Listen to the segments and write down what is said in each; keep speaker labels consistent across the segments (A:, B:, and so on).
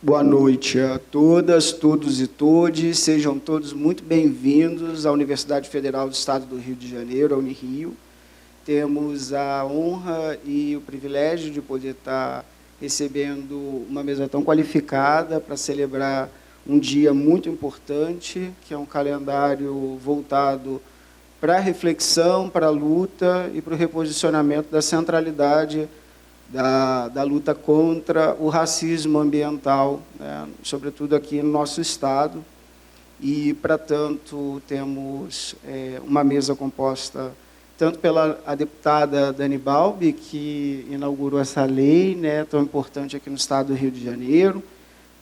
A: Boa noite a todas, todos e todes. Sejam todos muito bem-vindos à Universidade Federal do Estado do Rio de Janeiro, a Unirio. Temos a honra e o privilégio de poder estar recebendo uma mesa tão qualificada para celebrar um dia muito importante, que é um calendário voltado para a reflexão, para a luta e para o reposicionamento da centralidade da luta contra o racismo ambiental, né, sobretudo aqui no nosso estado. E, para tanto, temos uma mesa composta tanto pela a deputada Dani Balbi, que inaugurou essa lei, né, tão importante aqui no estado do Rio de Janeiro,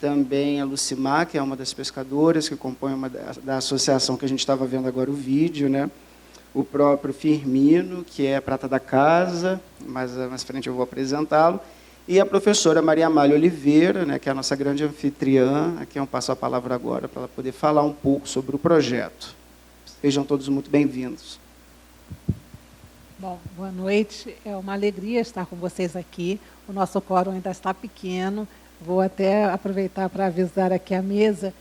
A: também a Lucimar, que é uma das pescadoras, que compõe uma da associação que a gente estava vendo agora o vídeo, né, o próprio Firmino, que é prata da casa, mas mais frente eu vou apresentá-lo, e a professora Maria Amália Oliveira, né, que é a nossa grande anfitriã, a quem eu passo a palavra agora para ela poder falar um pouco sobre o projeto. Sejam todos muito bem-vindos.
B: Bom, boa noite, é uma alegria estar com vocês aqui, o nosso quórum ainda está pequeno, vou até aproveitar para avisar aqui à mesa,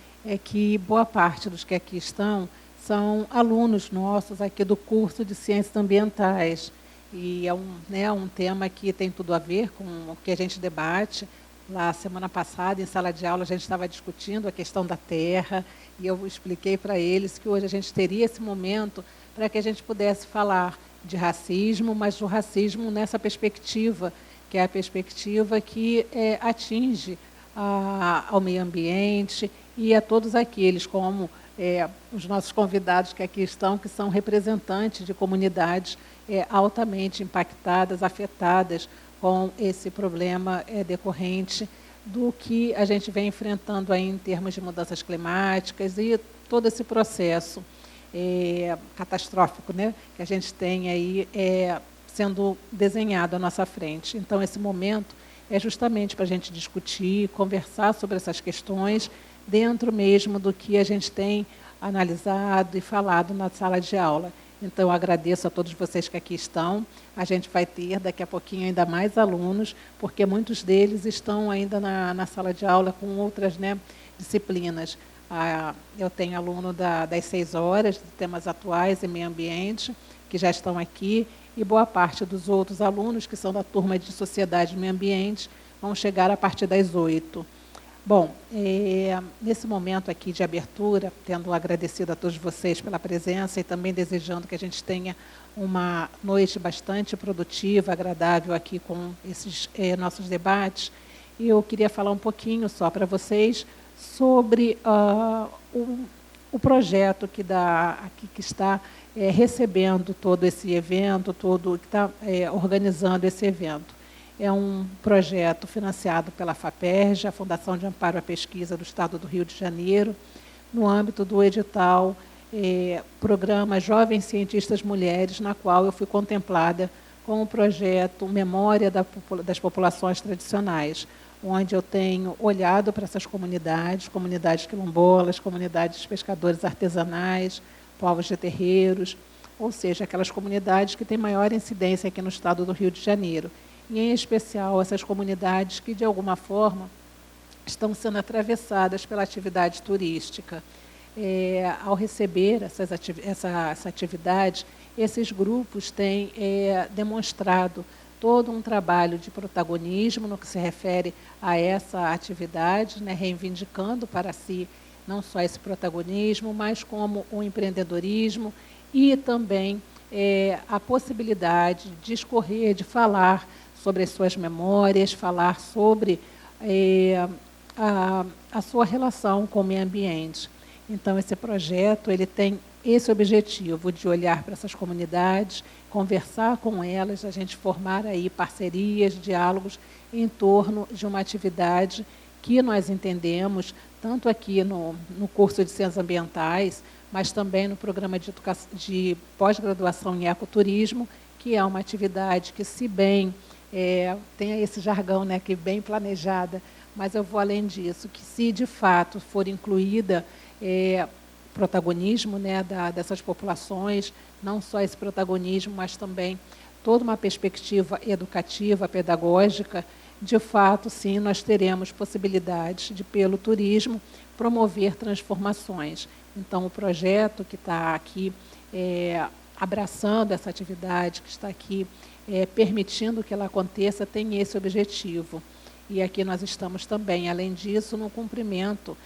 B: que boa parte dos que aqui estão são alunos nossos aqui do curso de Ciências Ambientais. E é um tema que tem tudo a ver com o que a gente debate. Lá, semana passada, em sala de aula, a gente estava discutindo a questão da terra, e eu expliquei para eles que hoje a gente teria esse momento para que a gente pudesse falar de racismo, mas do racismo nessa perspectiva, que é a perspectiva que atinge ao meio ambiente e a todos aqueles, como os nossos convidados que aqui estão, que são representantes de comunidades altamente impactadas, afetadas com esse problema decorrente do que a gente vem enfrentando aí em termos de mudanças climáticas e todo esse processo catastrófico, né, que a gente tem aí sendo desenhado à nossa frente. Então, esse momento é justamente para a gente discutir, conversar sobre essas questões, dentro mesmo do que a gente tem analisado e falado na sala de aula. Então, eu agradeço a todos vocês que aqui estão. A gente vai ter, daqui a pouquinho, ainda mais alunos, porque muitos deles estão ainda na sala de aula com outras, né, disciplinas. Eu tenho aluno das 6 horas, de temas atuais e meio ambiente, que já estão aqui, e boa parte dos outros alunos, que são da turma de Sociedade e Meio Ambiente, vão chegar a partir das 8. Bom, nesse momento aqui de abertura, tendo agradecido a todos vocês pela presença e também desejando que a gente tenha uma noite bastante produtiva, agradável aqui com esses nossos debates, eu queria falar um pouquinho só para vocês sobre o projeto que está recebendo todo esse evento, que está organizando esse evento. É um projeto financiado pela FAPERJ, a Fundação de Amparo à Pesquisa do Estado do Rio de Janeiro, no âmbito do edital Programa Jovens Cientistas Mulheres, na qual eu fui contemplada com o projeto Memória das Populações Tradicionais, onde eu tenho olhado para essas comunidades quilombolas, comunidades de pescadores artesanais, povos de terreiros, ou seja, aquelas comunidades que têm maior incidência aqui no Estado do Rio de Janeiro, e, em especial, essas comunidades que, de alguma forma, estão sendo atravessadas pela atividade turística. Ao receber essa atividade, esses grupos têm demonstrado todo um trabalho de protagonismo no que se refere a essa atividade, né, reivindicando para si não só esse protagonismo, mas como o empreendedorismo e também a possibilidade de discorrer, de falar sobre as suas memórias, falar sobre a sua relação com o meio ambiente. Então, esse projeto ele tem esse objetivo de olhar para essas comunidades, conversar com elas, a gente formar aí parcerias, diálogos em torno de uma atividade que nós entendemos, tanto aqui no curso de Ciências Ambientais, mas também no programa de pós-graduação em ecoturismo, que é uma atividade que, se bem tem esse jargão, né, que bem planejada, mas eu vou além disso, que se de fato for incluída protagonismo, né, dessas populações, não só esse protagonismo, mas também toda uma perspectiva educativa, pedagógica, de fato, sim, nós teremos possibilidades de, pelo turismo, promover transformações. Então, o projeto que está aqui abraçando essa atividade, que está aqui permitindo que ela aconteça, tem esse objetivo. E aqui nós estamos também, além disso, no cumprimento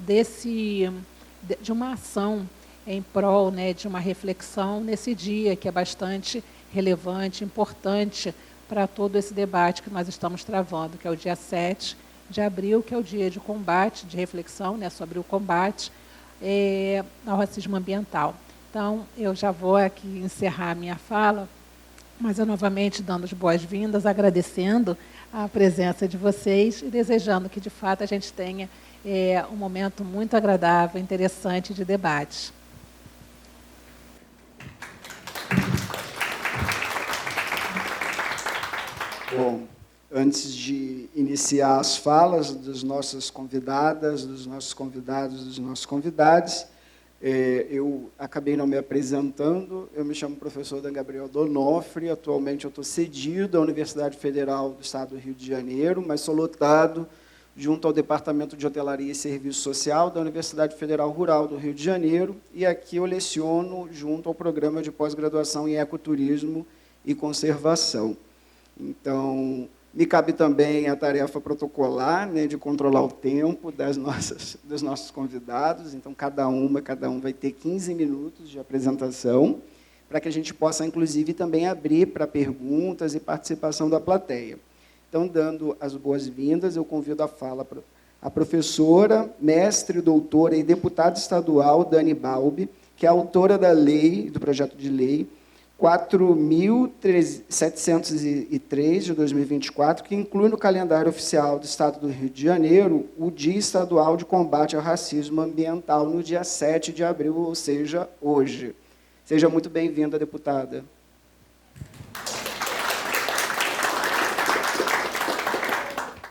B: de uma ação em prol, né, de uma reflexão nesse dia, que é bastante relevante, importante para todo esse debate que nós estamos travando, que é o dia 7 de abril, que é o dia de combate, de reflexão, né, sobre o combate ao racismo ambiental. Então, eu já vou aqui encerrar a minha fala, mas eu novamente dando as boas-vindas, agradecendo a presença de vocês e desejando que, de fato, a gente tenha um momento muito agradável, interessante de debate.
A: Bom, antes de iniciar as falas das nossas convidadas, dos nossos convidados, dos nossos convidados, eu acabei não me apresentando. Eu me chamo professor Dan Gabriel Donofre. Atualmente eu estou cedido à Universidade Federal do Estado do Rio de Janeiro, mas sou lotado junto ao Departamento de Hotelaria e Serviço Social da Universidade Federal Rural do Rio de Janeiro, e aqui eu leciono junto ao programa de pós-graduação em ecoturismo e conservação. Então, me cabe também a tarefa protocolar, né, de controlar o tempo dos nossos convidados. Então, cada um vai ter 15 minutos de apresentação, para que a gente possa, inclusive, também abrir para perguntas e participação da plateia. Então, dando as boas-vindas, eu convido a fala a professora, mestre, doutora e deputada estadual Dani Balbi, que é autora da lei, do projeto de lei 4.703, de 2024, que inclui no calendário oficial do Estado do Rio de Janeiro o Dia Estadual de Combate ao Racismo Ambiental, no dia 7 de abril, ou seja, hoje. Seja muito bem-vinda, deputada.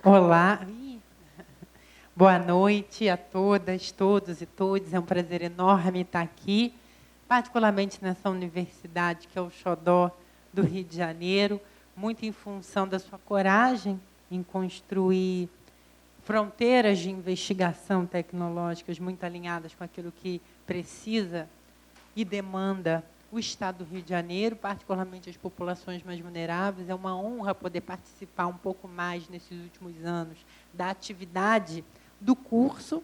C: Olá, boa noite a todas, todos e todes. É um prazer enorme estar aqui, particularmente nessa universidade que é o xodó do Rio de Janeiro, muito em função da sua coragem em construir fronteiras de investigação tecnológicas muito alinhadas com aquilo que precisa e demanda o Estado do Rio de Janeiro, particularmente as populações mais vulneráveis. É uma honra poder participar um pouco mais, nesses últimos anos, da atividade do curso.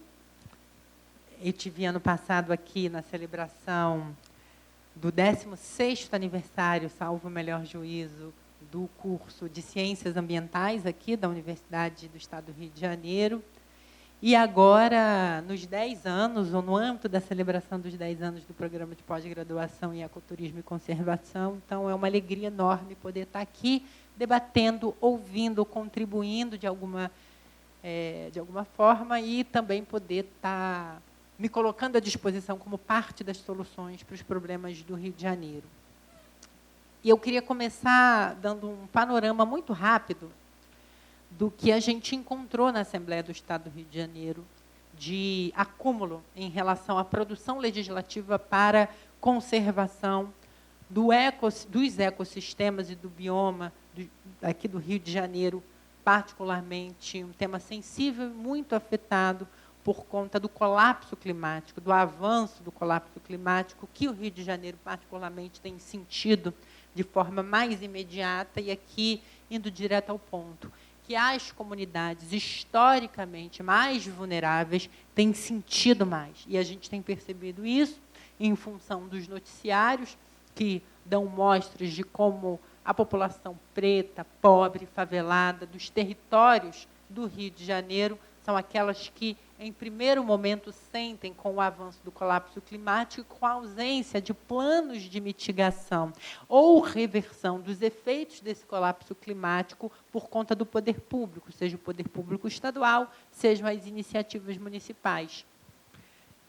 C: Eu tive ano passado aqui na celebração do 16º aniversário, salvo o melhor juízo, do curso de Ciências Ambientais aqui da Universidade do Estado do Rio de Janeiro. E agora, nos 10 anos, ou no âmbito da celebração dos 10 anos do programa de pós-graduação em ecoturismo e conservação, então é uma alegria enorme poder estar aqui debatendo, ouvindo, contribuindo de alguma forma, e também poder estar me colocando à disposição como parte das soluções para os problemas do Rio de Janeiro. E eu queria começar dando um panorama muito rápido do que a gente encontrou na Assembleia do Estado do Rio de Janeiro de acúmulo em relação à produção legislativa para conservação dos ecossistemas e do bioma aqui do Rio de Janeiro, particularmente um tema sensível e muito afetado por conta do colapso climático, do avanço do colapso climático, que o Rio de Janeiro particularmente tem sentido de forma mais imediata, e aqui indo direto ao ponto, que as comunidades historicamente mais vulneráveis têm sentido mais. E a gente tem percebido isso em função dos noticiários, que dão mostras de como a população preta, pobre, favelada, dos territórios do Rio de Janeiro, são aquelas que, em primeiro momento, sentem com o avanço do colapso climático e com a ausência de planos de mitigação ou reversão dos efeitos desse colapso climático por conta do poder público, seja o poder público estadual, sejam as iniciativas municipais.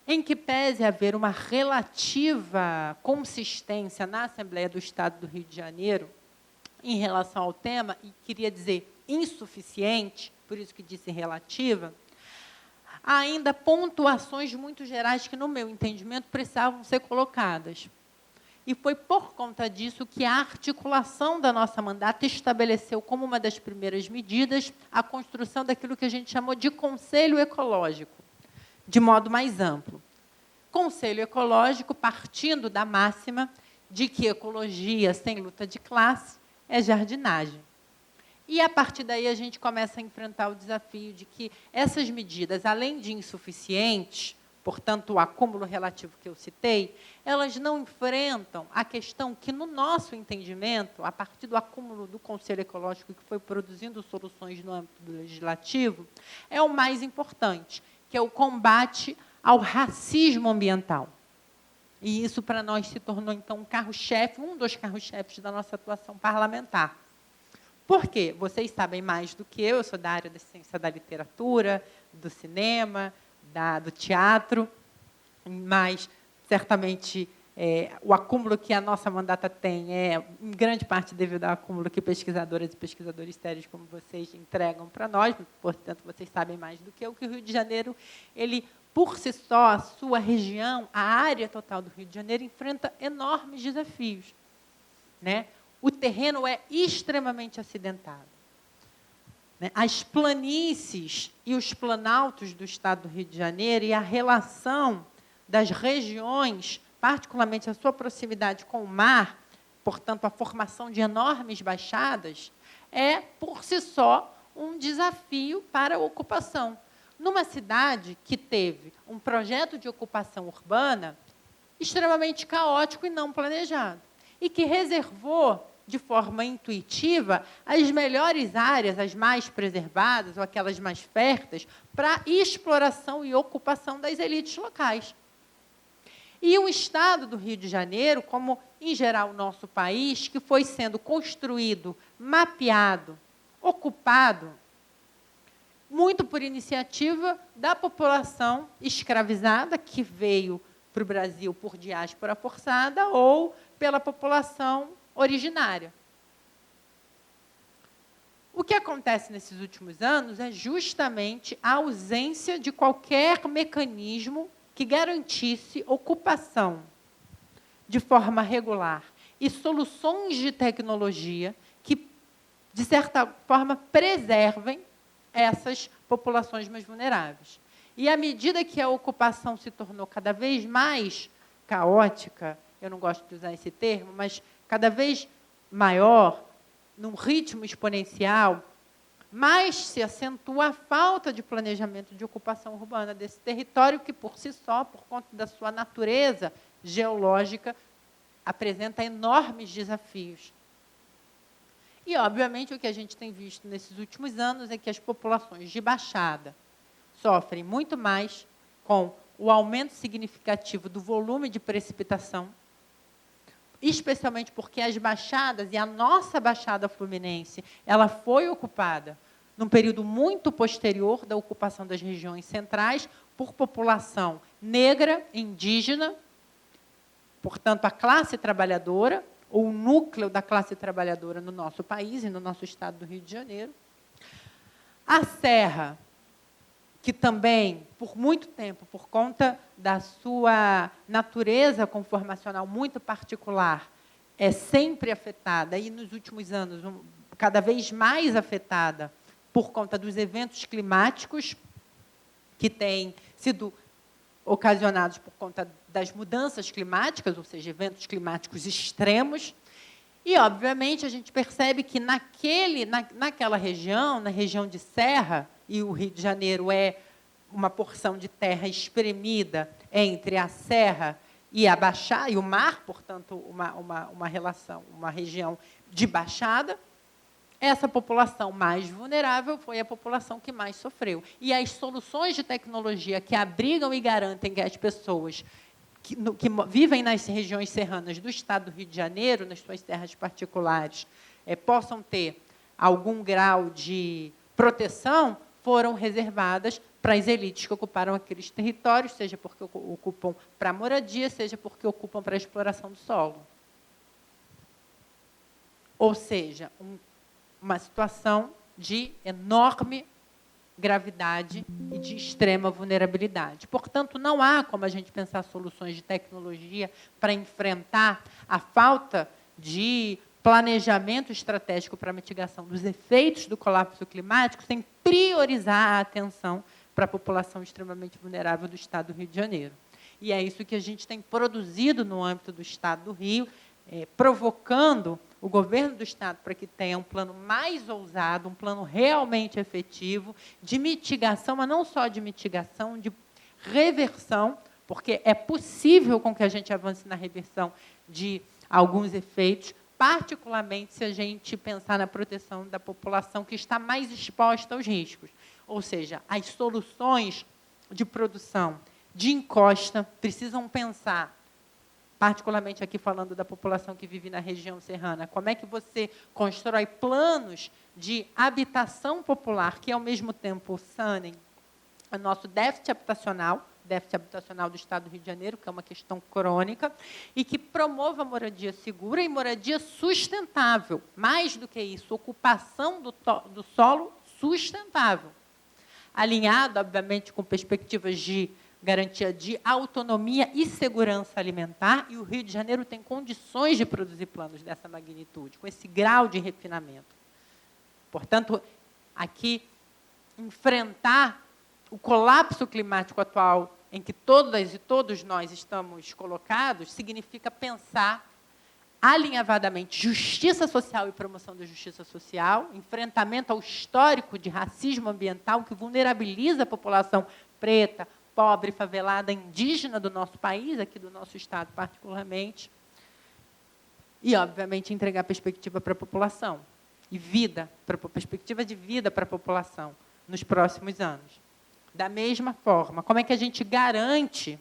C: Em que pese haver uma relativa consistência na Assembleia do Estado do Rio de Janeiro em relação ao tema, e queria dizer insuficiente, por isso que disse relativa, há ainda pontuações muito gerais que, no meu entendimento, precisavam ser colocadas. E foi por conta disso que a articulação da nossa mandata estabeleceu como uma das primeiras medidas a construção daquilo que a gente chamou de Conselho Ecológico, de modo mais amplo. Conselho Ecológico partindo da máxima de que ecologia sem luta de classe é jardinagem. E, a partir daí, a gente começa a enfrentar o desafio de que essas medidas, além de insuficientes, portanto, o acúmulo relativo que eu citei, elas não enfrentam a questão que, no nosso entendimento, a partir do acúmulo do Conselho Ecológico, que foi produzindo soluções no âmbito do legislativo, é o mais importante, que é o combate ao racismo ambiental. E isso, para nós, se tornou, então, um dos carros-chefes da nossa atuação parlamentar. Por quê? Vocês sabem mais do que eu sou da área da ciência da literatura, do cinema, do teatro, mas, certamente, o acúmulo que a nossa mandata tem é, em grande parte, devido ao acúmulo que pesquisadoras e pesquisadores sérios como vocês entregam para nós, portanto, vocês sabem mais do que eu, que o Rio de Janeiro, ele, por si só, a sua região, a área total do Rio de Janeiro, enfrenta enormes desafios, né? O terreno é extremamente acidentado. As planícies e os planaltos do estado do Rio de Janeiro e a relação das regiões, particularmente a sua proximidade com o mar, portanto, a formação de enormes baixadas, é, por si só, um desafio para a ocupação. Numa cidade que teve um projeto de ocupação urbana extremamente caótico e não planejado, e que reservou, de forma intuitiva, as melhores áreas, as mais preservadas, ou aquelas mais férteis, para exploração e ocupação das elites locais. E o estado do Rio de Janeiro, como, em geral, o nosso país, que foi sendo construído, mapeado, ocupado, muito por iniciativa da população escravizada, que veio para o Brasil por diáspora forçada, ou pela população originária. O que acontece nesses últimos anos é justamente a ausência de qualquer mecanismo que garantisse ocupação de forma regular e soluções de tecnologia que, de certa forma, preservem essas populações mais vulneráveis. E, à medida que a ocupação se tornou cada vez mais caótica, eu não gosto de usar esse termo, mas cada vez maior, num ritmo exponencial, mais se acentua a falta de planejamento de ocupação urbana desse território, que, por si só, por conta da sua natureza geológica, apresenta enormes desafios. E, obviamente, o que a gente tem visto nesses últimos anos é que as populações de baixada sofrem muito mais com o aumento significativo do volume de precipitação, especialmente porque as baixadas, e a nossa Baixada Fluminense, ela foi ocupada num período muito posterior da ocupação das regiões centrais por população negra, indígena, portanto, a classe trabalhadora, ou o núcleo da classe trabalhadora no nosso país e no nosso estado do Rio de Janeiro. A Serra, que também, por muito tempo, por conta da sua natureza conformacional muito particular, é sempre afetada, e nos últimos anos, cada vez mais afetada, por conta dos eventos climáticos que têm sido ocasionados por conta das mudanças climáticas, ou seja, eventos climáticos extremos. E, obviamente, a gente percebe que naquela região, na região de Serra, e o Rio de Janeiro é uma porção de terra espremida entre a serra e a baixada, e o mar, portanto, uma relação, uma região de baixada, essa população mais vulnerável foi a população que mais sofreu. E as soluções de tecnologia que abrigam e garantem que as pessoas que vivem nas regiões serranas do estado do Rio de Janeiro, nas suas terras particulares, possam ter algum grau de proteção, foram reservadas para as elites que ocuparam aqueles territórios, seja porque ocupam para moradia, seja porque ocupam para a exploração do solo. Ou seja, uma situação de enorme gravidade e de extrema vulnerabilidade. Portanto, não há como a gente pensar soluções de tecnologia para enfrentar a falta de planejamento estratégico para a mitigação dos efeitos do colapso climático sem priorizar a atenção para a população extremamente vulnerável do Estado do Rio de Janeiro. E é isso que a gente tem produzido no âmbito do Estado do Rio, provocando o governo do Estado para que tenha um plano mais ousado, um plano realmente efetivo de mitigação, mas não só de mitigação, de reversão, porque é possível com que a gente avance na reversão de alguns efeitos, particularmente se a gente pensar na proteção da população que está mais exposta aos riscos. Ou seja, as soluções de produção de encosta precisam pensar, particularmente aqui falando da população que vive na região serrana, como é que você constrói planos de habitação popular que, ao mesmo tempo, sanem o nosso déficit habitacional do Estado do Rio de Janeiro, que é uma questão crônica, e que promova a moradia segura e moradia sustentável. Mais do que isso, ocupação do solo sustentável. Alinhado, obviamente, com perspectivas de garantia de autonomia e segurança alimentar, e o Rio de Janeiro tem condições de produzir planos dessa magnitude, com esse grau de refinamento. Portanto, aqui, enfrentar o colapso climático atual em que todas e todos nós estamos colocados, significa pensar alinhavadamente justiça social e promoção da justiça social, enfrentamento ao histórico de racismo ambiental que vulnerabiliza a população preta, pobre, favelada, indígena do nosso país, aqui do nosso Estado particularmente, e, obviamente, entregar perspectiva para a população, e perspectiva de vida para a população nos próximos anos. Da mesma forma, como é que a gente garante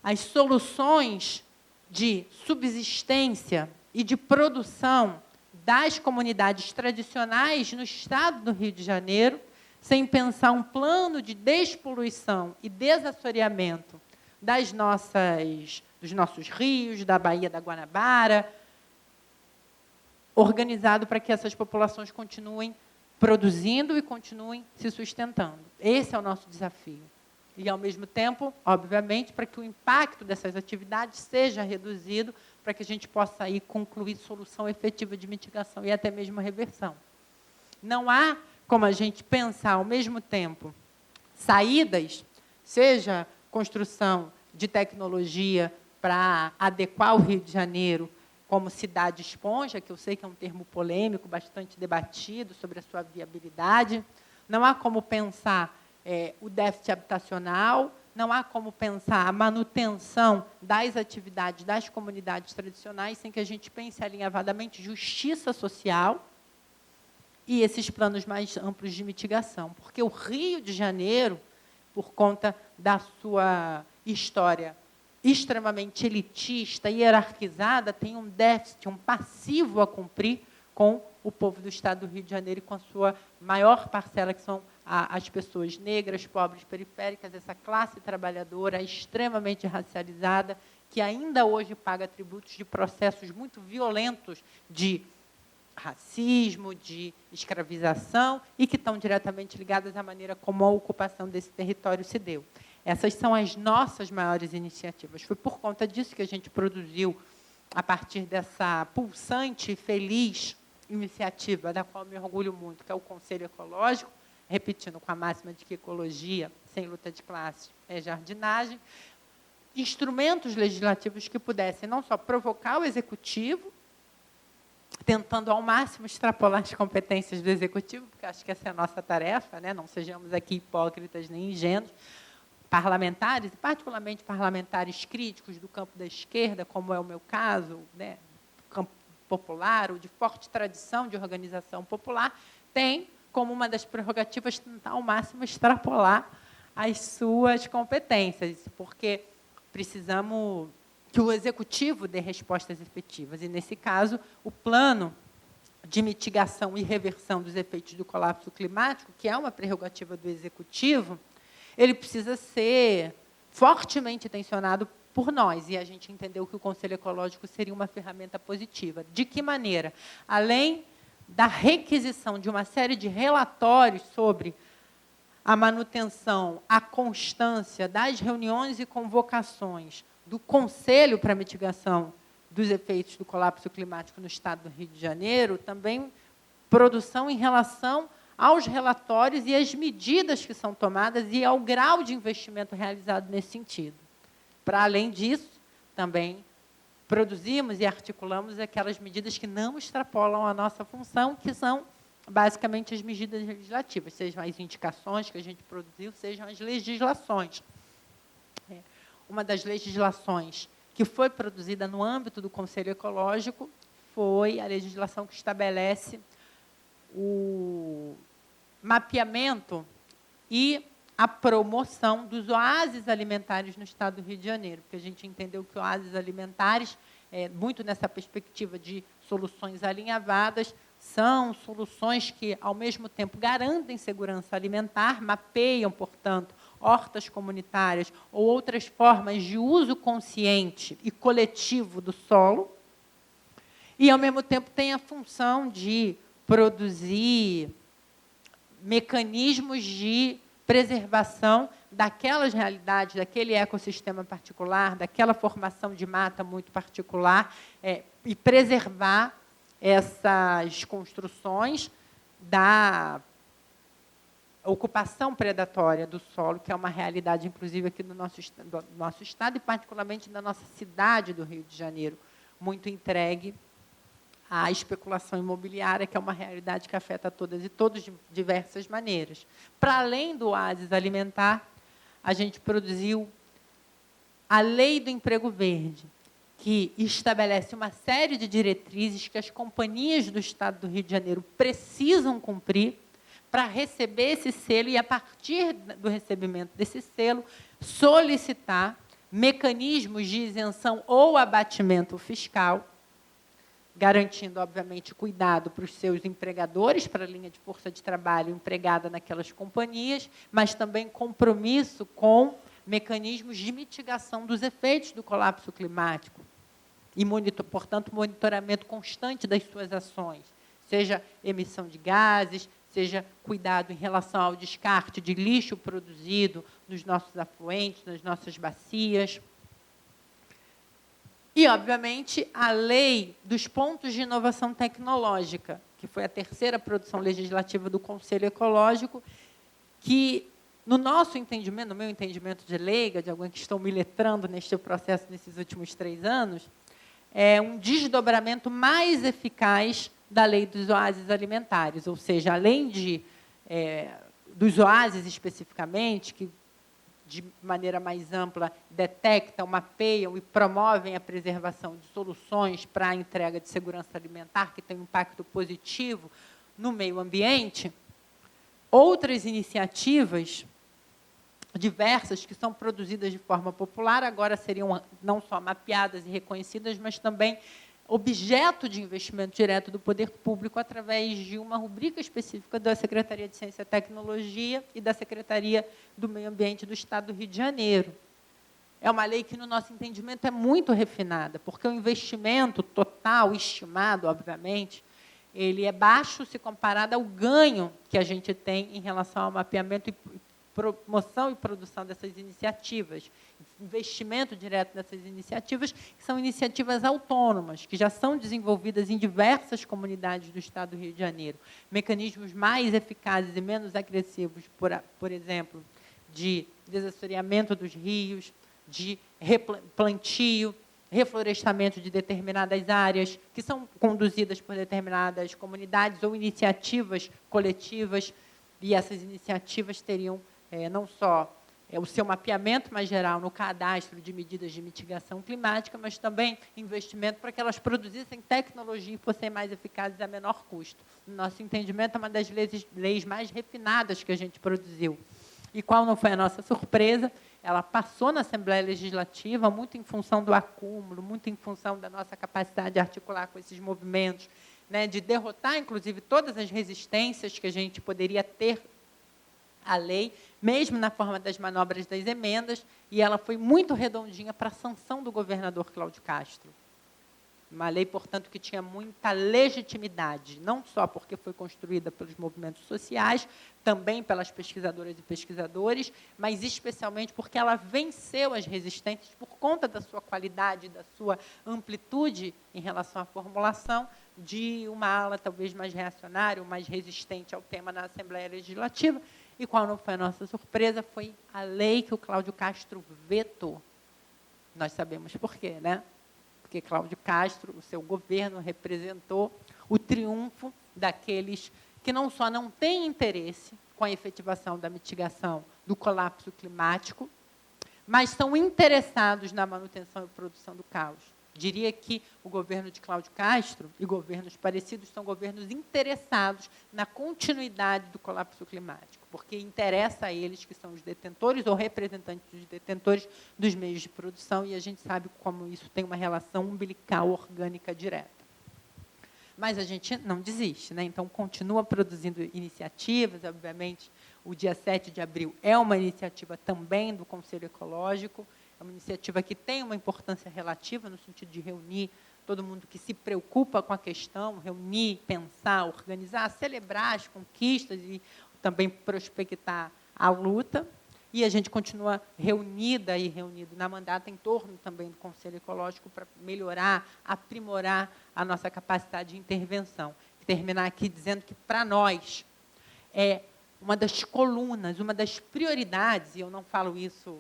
C: as soluções de subsistência e de produção das comunidades tradicionais no Estado do Rio de Janeiro, sem pensar um plano de despoluição e desassoreamento dos nossos rios, da Baía da Guanabara, organizado para que essas populações continuem produzindo e continuem se sustentando. Esse é o nosso desafio. E, ao mesmo tempo, obviamente, para que o impacto dessas atividades seja reduzido, para que a gente possa aí concluir solução efetiva de mitigação e até mesmo reversão. Não há como a gente pensar, ao mesmo tempo, saídas, seja construção de tecnologia para adequar o Rio de Janeiro como cidade esponja, que eu sei que é um termo polêmico, bastante debatido sobre a sua viabilidade. Não há como pensar o déficit habitacional, não há como pensar a manutenção das atividades das comunidades tradicionais sem que a gente pense alinhavadamente justiça social e esses planos mais amplos de mitigação. Porque o Rio de Janeiro, por conta da sua história extremamente elitista, hierarquizada, tem um déficit, um passivo a cumprir com o povo do Estado do Rio de Janeiro e com a sua maior parcela, que são as pessoas negras, pobres, periféricas, essa classe trabalhadora extremamente racializada, que ainda hoje paga tributos de processos muito violentos de racismo, de escravização, e que estão diretamente ligadas à maneira como a ocupação desse território se deu. Essas são as nossas maiores iniciativas. Foi por conta disso que a gente produziu, a partir dessa pulsante e feliz iniciativa, da qual me orgulho muito, que é o Conselho Ecológico, repetindo com a máxima de que ecologia, sem luta de classe, é jardinagem, instrumentos legislativos que pudessem não só provocar o Executivo, tentando ao máximo extrapolar as competências do Executivo, porque acho que essa é a nossa tarefa, né? Não sejamos aqui hipócritas nem ingênuos, parlamentares, e particularmente parlamentares críticos do campo da esquerda, como é o meu caso, né? Campo popular, ou de forte tradição de organização popular, tem como uma das prerrogativas tentar ao máximo extrapolar as suas competências, porque precisamos que o Executivo dê respostas efetivas. E, nesse caso, o plano de mitigação e reversão dos efeitos do colapso climático, que é uma prerrogativa do Executivo, ele precisa ser fortemente tensionado por nós. E a gente entendeu que o Conselho Ecológico seria uma ferramenta positiva. De que maneira? Além da requisição de uma série de relatórios sobre a manutenção, a constância das reuniões e convocações do Conselho para a Mitigação dos Efeitos do Colapso Climático no Estado do Rio de Janeiro, também produção em relação aos relatórios e às medidas que são tomadas e ao grau de investimento realizado nesse sentido. Para além disso, também produzimos e articulamos aquelas medidas que não extrapolam a nossa função, que são basicamente as medidas legislativas, sejam as indicações que a gente produziu, sejam as legislações. Uma das legislações que foi produzida no âmbito do Conselho Ecológico foi a legislação que estabelece o mapeamento e a promoção dos oásis alimentares no Estado do Rio de Janeiro, porque a gente entendeu que oásis alimentares, muito nessa perspectiva de soluções alinhavadas, são soluções que, ao mesmo tempo, garantem segurança alimentar, mapeiam, portanto, hortas comunitárias ou outras formas de uso consciente e coletivo do solo, e, ao mesmo tempo, têm a função de produzir mecanismos de preservação daquelas realidades, daquele ecossistema particular, daquela formação de mata muito particular, e preservar essas construções da ocupação predatória do solo, que é uma realidade, inclusive, aqui do nosso estado, e particularmente da nossa cidade do Rio de Janeiro, muito entregue à especulação imobiliária, que é uma realidade que afeta todas e todos de diversas maneiras. Para além do oásis alimentar, a gente produziu a Lei do Emprego Verde, que estabelece uma série de diretrizes que as companhias do Estado do Rio de Janeiro precisam cumprir para receber esse selo e, a partir do recebimento desse selo, solicitar mecanismos de isenção ou abatimento fiscal, garantindo, obviamente, cuidado para os seus empregadores, para a linha de força de trabalho empregada naquelas companhias, mas também compromisso com mecanismos de mitigação dos efeitos do colapso climático e, portanto, monitoramento constante das suas ações, seja emissão de gases, seja cuidado em relação ao descarte de lixo produzido nos nossos afluentes, nas nossas bacias. E, obviamente, a Lei dos Pontos de Inovação Tecnológica, que foi a terceira produção legislativa do Conselho Ecológico, que, no nosso entendimento, no meu entendimento de leiga, de alguém que estou me letrando neste processo nesses últimos 3 anos, é um desdobramento mais eficaz da Lei dos Oásis Alimentares, ou seja, além dos oásis especificamente, que de maneira mais ampla, detectam, mapeiam e promovem a preservação de soluções para a entrega de segurança alimentar, que tem um impacto positivo no meio ambiente, outras iniciativas diversas que são produzidas de forma popular, agora seriam não só mapeadas e reconhecidas, mas também objeto de investimento direto do poder público através de uma rubrica específica da Secretaria de Ciência e Tecnologia e da Secretaria do Meio Ambiente do Estado do Rio de Janeiro. É uma lei que, no nosso entendimento, é muito refinada, porque o investimento total, estimado, obviamente, ele é baixo se comparado ao ganho que a gente tem em relação ao mapeamento e promoção e produção dessas iniciativas, investimento direto nessas iniciativas, que são iniciativas autônomas, que já são desenvolvidas em diversas comunidades do Estado do Rio de Janeiro. Mecanismos mais eficazes e menos agressivos, por exemplo, de desassoreamento dos rios, de plantio, reflorestamento de determinadas áreas, que são conduzidas por determinadas comunidades ou iniciativas coletivas, e essas iniciativas teriam não só o seu mapeamento mais geral no cadastro de medidas de mitigação climática, mas também investimento para que elas produzissem tecnologia e fossem mais eficazes a menor custo. No nosso entendimento, é uma das leis mais refinadas que a gente produziu. E qual não foi a nossa surpresa? Ela passou na Assembleia Legislativa muito em função do acúmulo, muito em função da nossa capacidade de articular com esses movimentos, de derrotar, inclusive, todas as resistências que a gente poderia ter à lei, mesmo na forma das manobras das emendas, e ela foi muito redondinha para a sanção do governador Cláudio Castro. Uma lei, portanto, que tinha muita legitimidade, não só porque foi construída pelos movimentos sociais, também pelas pesquisadoras e pesquisadores, mas especialmente porque ela venceu as resistências por conta da sua qualidade, da sua amplitude em relação à formulação de uma ala talvez mais reacionária, ou mais resistente ao tema na Assembleia Legislativa. E qual não foi a nossa surpresa? Foi a lei que o Cláudio Castro vetou. Nós sabemos por quê, né? Porque Cláudio Castro, o seu governo, representou o triunfo daqueles que não só não têm interesse com a efetivação da mitigação do colapso climático, mas estão interessados na manutenção e produção do caos. Diria que o governo de Cláudio Castro e governos parecidos são governos interessados na continuidade do colapso climático, porque interessa a eles, que são os detentores ou representantes dos detentores dos meios de produção, e a gente sabe como isso tem uma relação umbilical orgânica direta. Mas a gente não desiste, né? Então, continua produzindo iniciativas. Obviamente, o dia 7 de abril é uma iniciativa também do Conselho Ecológico, é uma iniciativa que tem uma importância relativa, no sentido de reunir todo mundo que se preocupa com a questão, reunir, pensar, organizar, celebrar as conquistas e também prospectar a luta. E a gente continua reunida e reunido na mandata em torno também do Conselho Ecológico para melhorar, aprimorar a nossa capacidade de intervenção. Terminar aqui dizendo que, para nós, é uma das colunas, uma das prioridades, e eu não falo isso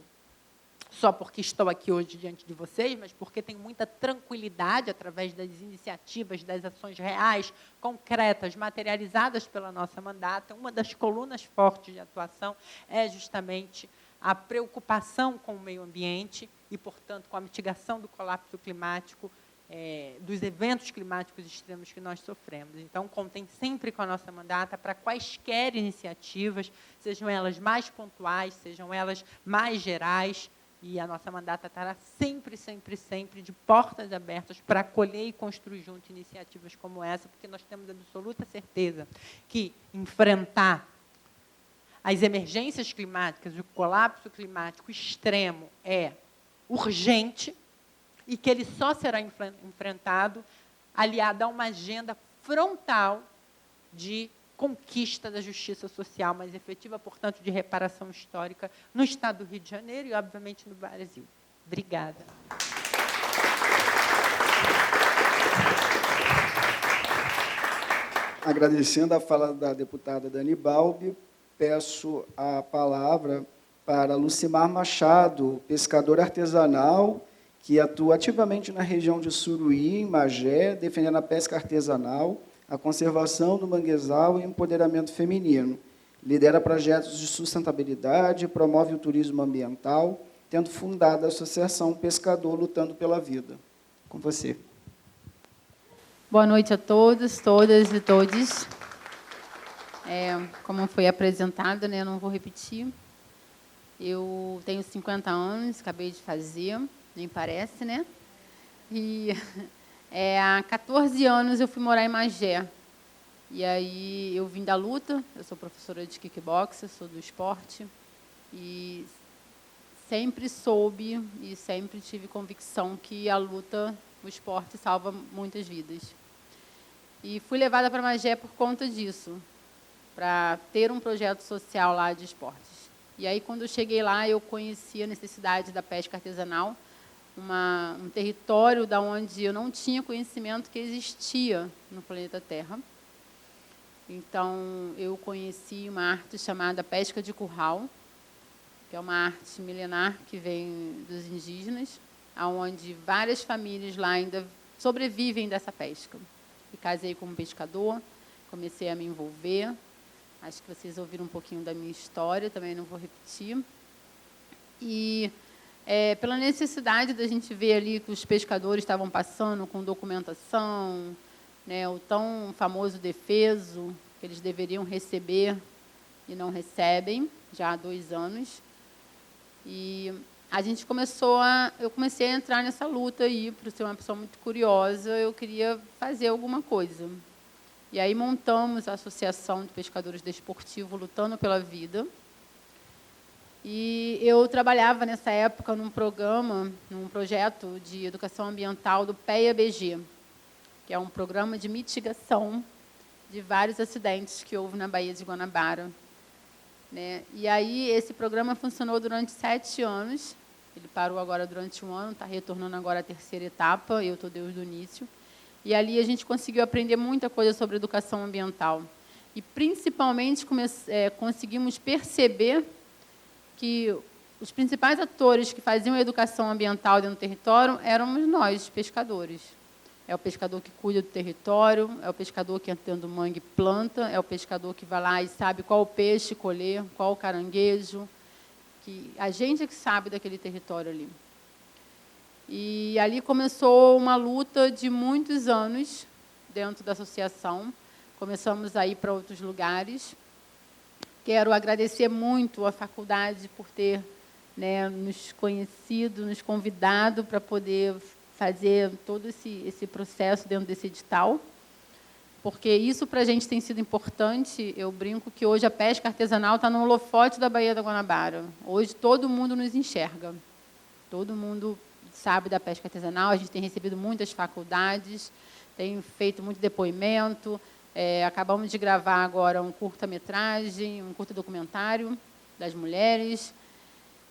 C: só porque estou aqui hoje diante de vocês, mas porque tenho muita tranquilidade através das iniciativas, das ações reais, concretas, materializadas pela nossa mandata. Uma das colunas fortes de atuação é justamente a preocupação com o meio ambiente e, portanto, com a mitigação do colapso climático, dos eventos climáticos extremos que nós sofremos. Então, contem sempre com a nossa mandata para quaisquer iniciativas, sejam elas mais pontuais, sejam elas mais gerais, e a nossa mandata estará sempre, sempre, sempre de portas abertas para acolher e construir junto iniciativas como essa, porque nós temos absoluta certeza que enfrentar as emergências climáticas, o colapso climático extremo é urgente e que ele só será enfrentado aliado a uma agenda frontal de conquista da justiça social mais efetiva, portanto, de reparação histórica no Estado do Rio de Janeiro e, obviamente, no Brasil. Obrigada.
A: Agradecendo a fala da deputada Dani Balbi, peço a palavra para Lucimar Machado, pescador artesanal, que atua ativamente na região de Suruí, em Magé, defendendo a pesca artesanal, a conservação do manguezal e o empoderamento feminino. Lidera projetos de sustentabilidade, promove o turismo ambiental, tendo fundado a Associação Pescador Lutando pela Vida. Com você.
D: Boa noite a todos, todas e todes. Como foi apresentado, né, eu não vou repetir. Eu tenho 50 anos, acabei de fazer, nem parece, né? E há 14 anos eu fui morar em Magé. E aí eu vim da luta, eu sou professora de kickboxing, sou do esporte. E sempre soube e sempre tive convicção que a luta, o esporte, salva muitas vidas. E fui levada para Magé por conta disso, para ter um projeto social lá de esportes. E aí, quando eu cheguei lá, eu conheci a necessidade da pesca artesanal, um território da onde eu não tinha conhecimento que existia no planeta Terra. Então, eu conheci uma arte chamada pesca de curral, que é uma arte milenar que vem dos indígenas, onde várias famílias lá ainda sobrevivem dessa pesca. E casei com um pescador, comecei a me envolver. Acho que vocês ouviram um pouquinho da minha história, também não vou repetir. E pela necessidade da gente ver ali que os pescadores estavam passando com documentação, né, o tão famoso defeso que eles deveriam receber e não recebem, já há 2 anos. E eu comecei a entrar nessa luta aí, por ser uma pessoa muito curiosa, eu queria fazer alguma coisa. E aí montamos a Associação de Pescadores Desportivos Lutando pela Vida. E eu trabalhava nessa época num projeto de educação ambiental do PEA-BG, que é um programa de mitigação de vários acidentes que houve na Baía de Guanabara, né? E aí esse programa funcionou durante 7 anos. Ele parou agora durante 1 ano, está retornando agora à 3ª etapa, eu estou desde o início. E ali a gente conseguiu aprender muita coisa sobre educação ambiental. E, principalmente, conseguimos perceber que os principais atores que faziam a educação ambiental dentro do território éramos nós, pescadores. É o pescador que cuida do território, é o pescador que entra dentro do mangue e planta, é o pescador que vai lá e sabe qual peixe colher, qual caranguejo. Que a gente é que sabe daquele território ali. E ali começou uma luta de muitos anos dentro da associação. Começamos a ir para outros lugares. Quero agradecer muito à faculdade por ter, né, nos conhecido, nos convidado para poder fazer todo esse processo dentro desse edital, porque isso para a gente tem sido importante. Eu brinco que hoje a pesca artesanal está no holofote da Baía da Guanabara. Hoje todo mundo nos enxerga, todo mundo sabe da pesca artesanal. A gente tem recebido muitas faculdades, tem feito muito depoimento. Acabamos de gravar agora um curta-metragem, um curta-documentário das mulheres.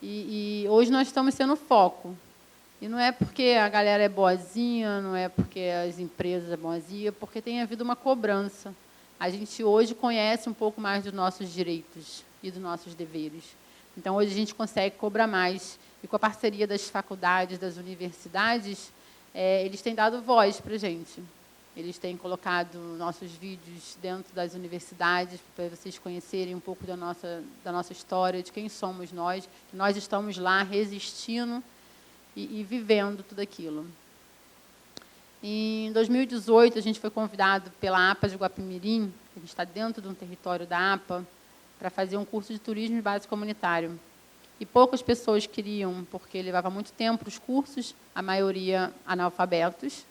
D: E hoje nós estamos sendo foco. E não é porque a galera é boazinha, não é porque as empresas são boazinhas, porque tem havido uma cobrança. A gente hoje conhece um pouco mais dos nossos direitos e dos nossos deveres. Então, hoje a gente consegue cobrar mais. E com a parceria das faculdades, das universidades, eles têm dado voz para a gente. Eles têm colocado nossos vídeos dentro das universidades para vocês conhecerem um pouco da nossa história, de quem somos nós, que nós estamos lá resistindo e vivendo tudo aquilo. Em 2018, a gente foi convidado pela APA de Guapimirim, a gente está dentro de um território da APA, para fazer um curso de turismo de base comunitário. E poucas pessoas queriam, porque levava muito tempo os cursos, a maioria analfabetos.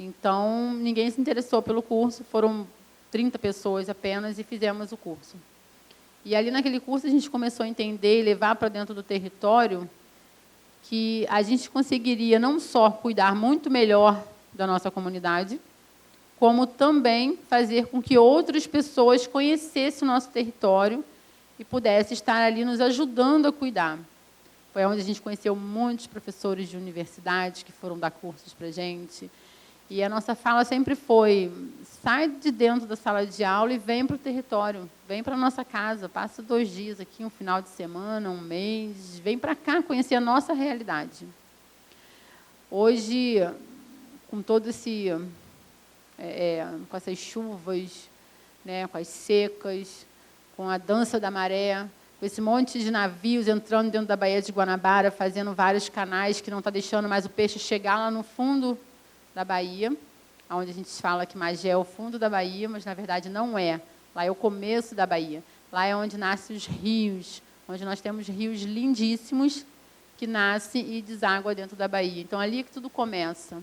D: Então, ninguém se interessou pelo curso, foram 30 pessoas apenas e fizemos o curso. E ali naquele curso a gente começou a entender e levar para dentro do território que a gente conseguiria não só cuidar muito melhor da nossa comunidade, como também fazer com que outras pessoas conhecessem o nosso território e pudessem estar ali nos ajudando a cuidar. Foi onde a gente conheceu muitos professores de universidades que foram dar cursos para a gente. E a nossa fala sempre foi: sai de dentro da sala de aula e vem para o território, vem para a nossa casa, passa 2 dias aqui, um final de semana, um mês, vem para cá conhecer a nossa realidade. Hoje, com todo com essas chuvas, né, com as secas, com a dança da maré, com esse monte de navios entrando dentro da Baía de Guanabara, fazendo vários canais que não está deixando mais o peixe chegar lá no fundo da Bahia, onde a gente fala que Magé é o fundo da Bahia, mas, na verdade, não é. Lá é o começo da Bahia. Lá é onde nascem os rios, onde nós temos rios lindíssimos que nascem e deságuam dentro da Bahia. Então, ali é que tudo começa.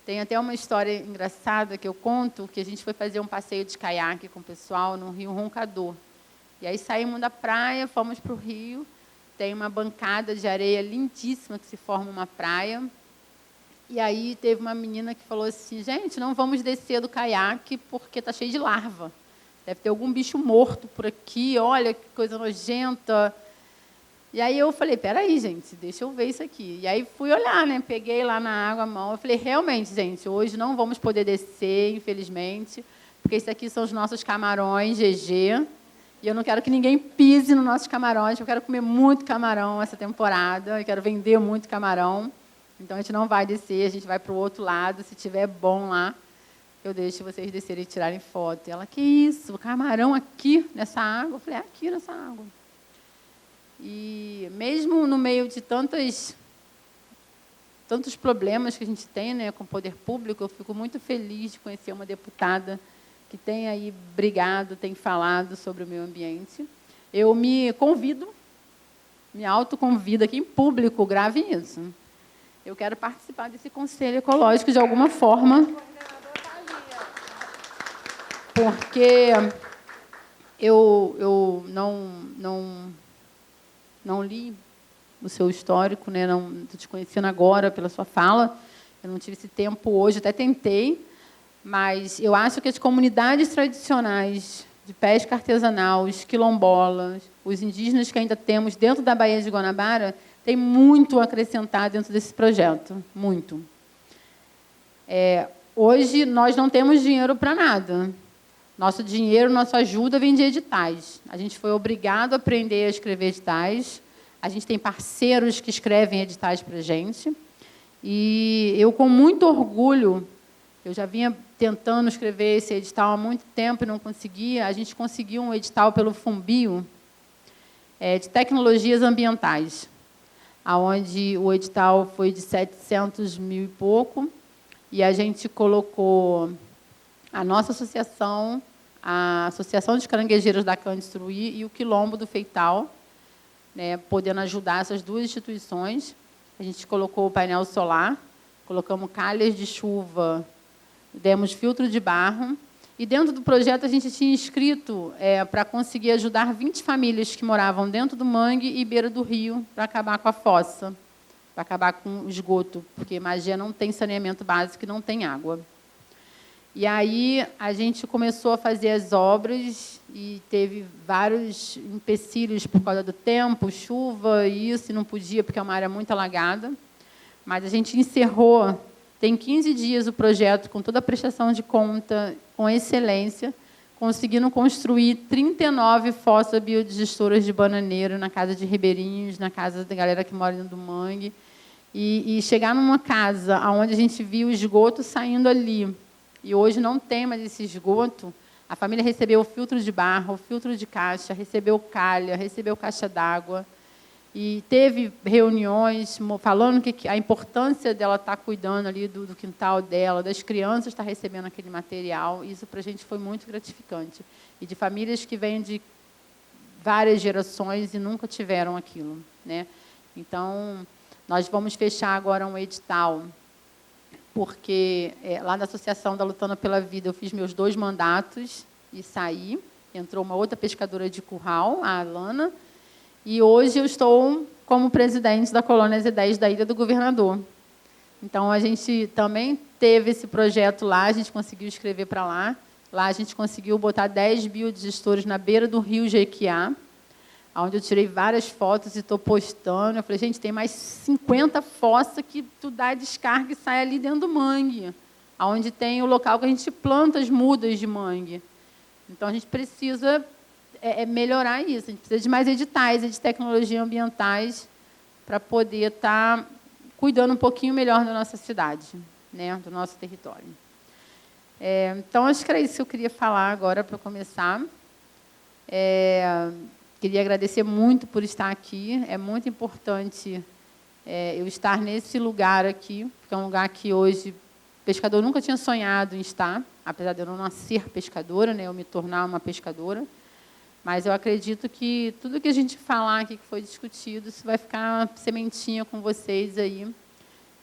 D: Tem até uma história engraçada que eu conto, que a gente foi fazer um passeio de caiaque com o pessoal no Rio Roncador. E aí saímos da praia, fomos para o rio, tem uma bancada de areia lindíssima que se forma uma praia. E aí teve uma menina que falou assim: gente, não vamos descer do caiaque porque está cheio de larva. Deve ter algum bicho morto por aqui, olha que coisa nojenta. E aí eu falei: peraí, gente, deixa eu ver isso aqui. E aí fui olhar, né? Peguei lá na água a mão. Eu falei: realmente, gente, hoje não vamos poder descer, infelizmente, porque isso aqui são os nossos camarões, GG. E eu não quero que ninguém pise nos nossos camarões, eu quero comer muito camarão essa temporada, eu quero vender muito camarão. Então, a gente não vai descer, a gente vai para o outro lado. Se tiver bom lá, eu deixo vocês descerem e tirarem foto. E ela: que isso, camarão aqui nessa água? Eu falei: aqui nessa água. E mesmo no meio de tantos problemas que a gente tem, né, com o poder público, eu fico muito feliz de conhecer uma deputada que tem aí brigado, tem falado sobre o meio ambiente. Eu me convido, me autoconvido aqui em público, gravem isso. Eu quero participar desse conselho ecológico de alguma forma, porque eu não li o seu histórico, né? Não estou te conhecendo agora pela sua fala. Eu não tive esse tempo hoje, até tentei, mas eu acho que as comunidades tradicionais de pesca artesanal, os quilombolas, os indígenas que ainda temos dentro da Baía de Guanabara, têm muito a acrescentar dentro desse projeto, muito. Hoje, nós não temos dinheiro para nada. Nosso dinheiro, nossa ajuda vem de editais. A gente foi obrigado a aprender a escrever editais. A gente tem parceiros que escrevem editais para a gente. E eu, com muito orgulho, eu já vinha tentando escrever esse edital há muito tempo e não conseguia. A gente conseguiu um edital pelo Fumbio, de tecnologias ambientais, onde o edital foi de 700 mil e pouco, e a gente colocou a nossa associação, a Associação de Caranguejeiros da Candestruí e o Quilombo do Feital, né, podendo ajudar essas duas instituições. A gente colocou o painel solar, colocamos calhas de chuva, demos filtro de barro, e dentro do projeto a gente tinha inscrito para conseguir ajudar 20 famílias que moravam dentro do mangue e beira do rio para acabar com a fossa, para acabar com o esgoto, porque Magé não tem saneamento básico e não tem água. E aí a gente começou a fazer as obras e teve vários empecilhos por causa do tempo, chuva, isso, e não podia porque é uma área muito alagada. Mas a gente encerrou, tem 15 dias o projeto, com toda a prestação de conta, com excelência, conseguindo construir 39 fossas biodigestoras de bananeiro na casa de ribeirinhos, na casa da galera que mora dentro do mangue, e chegar numa casa onde a gente viu o esgoto saindo ali. E hoje não tem mais esse esgoto. A família recebeu o filtro de barro, o filtro de caixa, recebeu calha, recebeu caixa d'água. E teve reuniões falando que a importância dela estar cuidando ali do quintal dela, das crianças estar recebendo aquele material. Isso para a gente foi muito gratificante. E de famílias que vêm de várias gerações e nunca tiveram aquilo, né? Então, nós vamos fechar agora um edital, porque lá na Associação da Lutando pela Vida eu fiz meus 2 mandatos e saí. Entrou uma outra pescadora de curral, a Alana, e hoje eu estou como presidente da Colônia Z10 da Ilha do Governador. Então, a gente também teve esse projeto lá, a gente conseguiu escrever para lá. Lá a gente conseguiu botar 10 biodigestores na beira do rio Jequiá, onde eu tirei várias fotos e estou postando. Eu falei, gente, tem mais 50 fossas que tu dá descarga e sai ali dentro do mangue, onde tem o local que a gente planta as mudas de mangue. Então, a gente precisa melhorar isso. A gente precisa de mais editais de tecnologia ambientais para poder estar cuidando um pouquinho melhor da nossa cidade, né, do nosso território. Então, acho que era isso que eu queria falar agora para começar. Queria agradecer muito por estar aqui. É muito importante eu estar nesse lugar aqui, porque é um lugar que hoje o pescador nunca tinha sonhado em estar, apesar de eu não nascer pescadora, né, eu me tornar uma pescadora. Mas eu acredito que tudo que a gente falar aqui, que foi discutido, isso vai ficar sementinha com vocês aí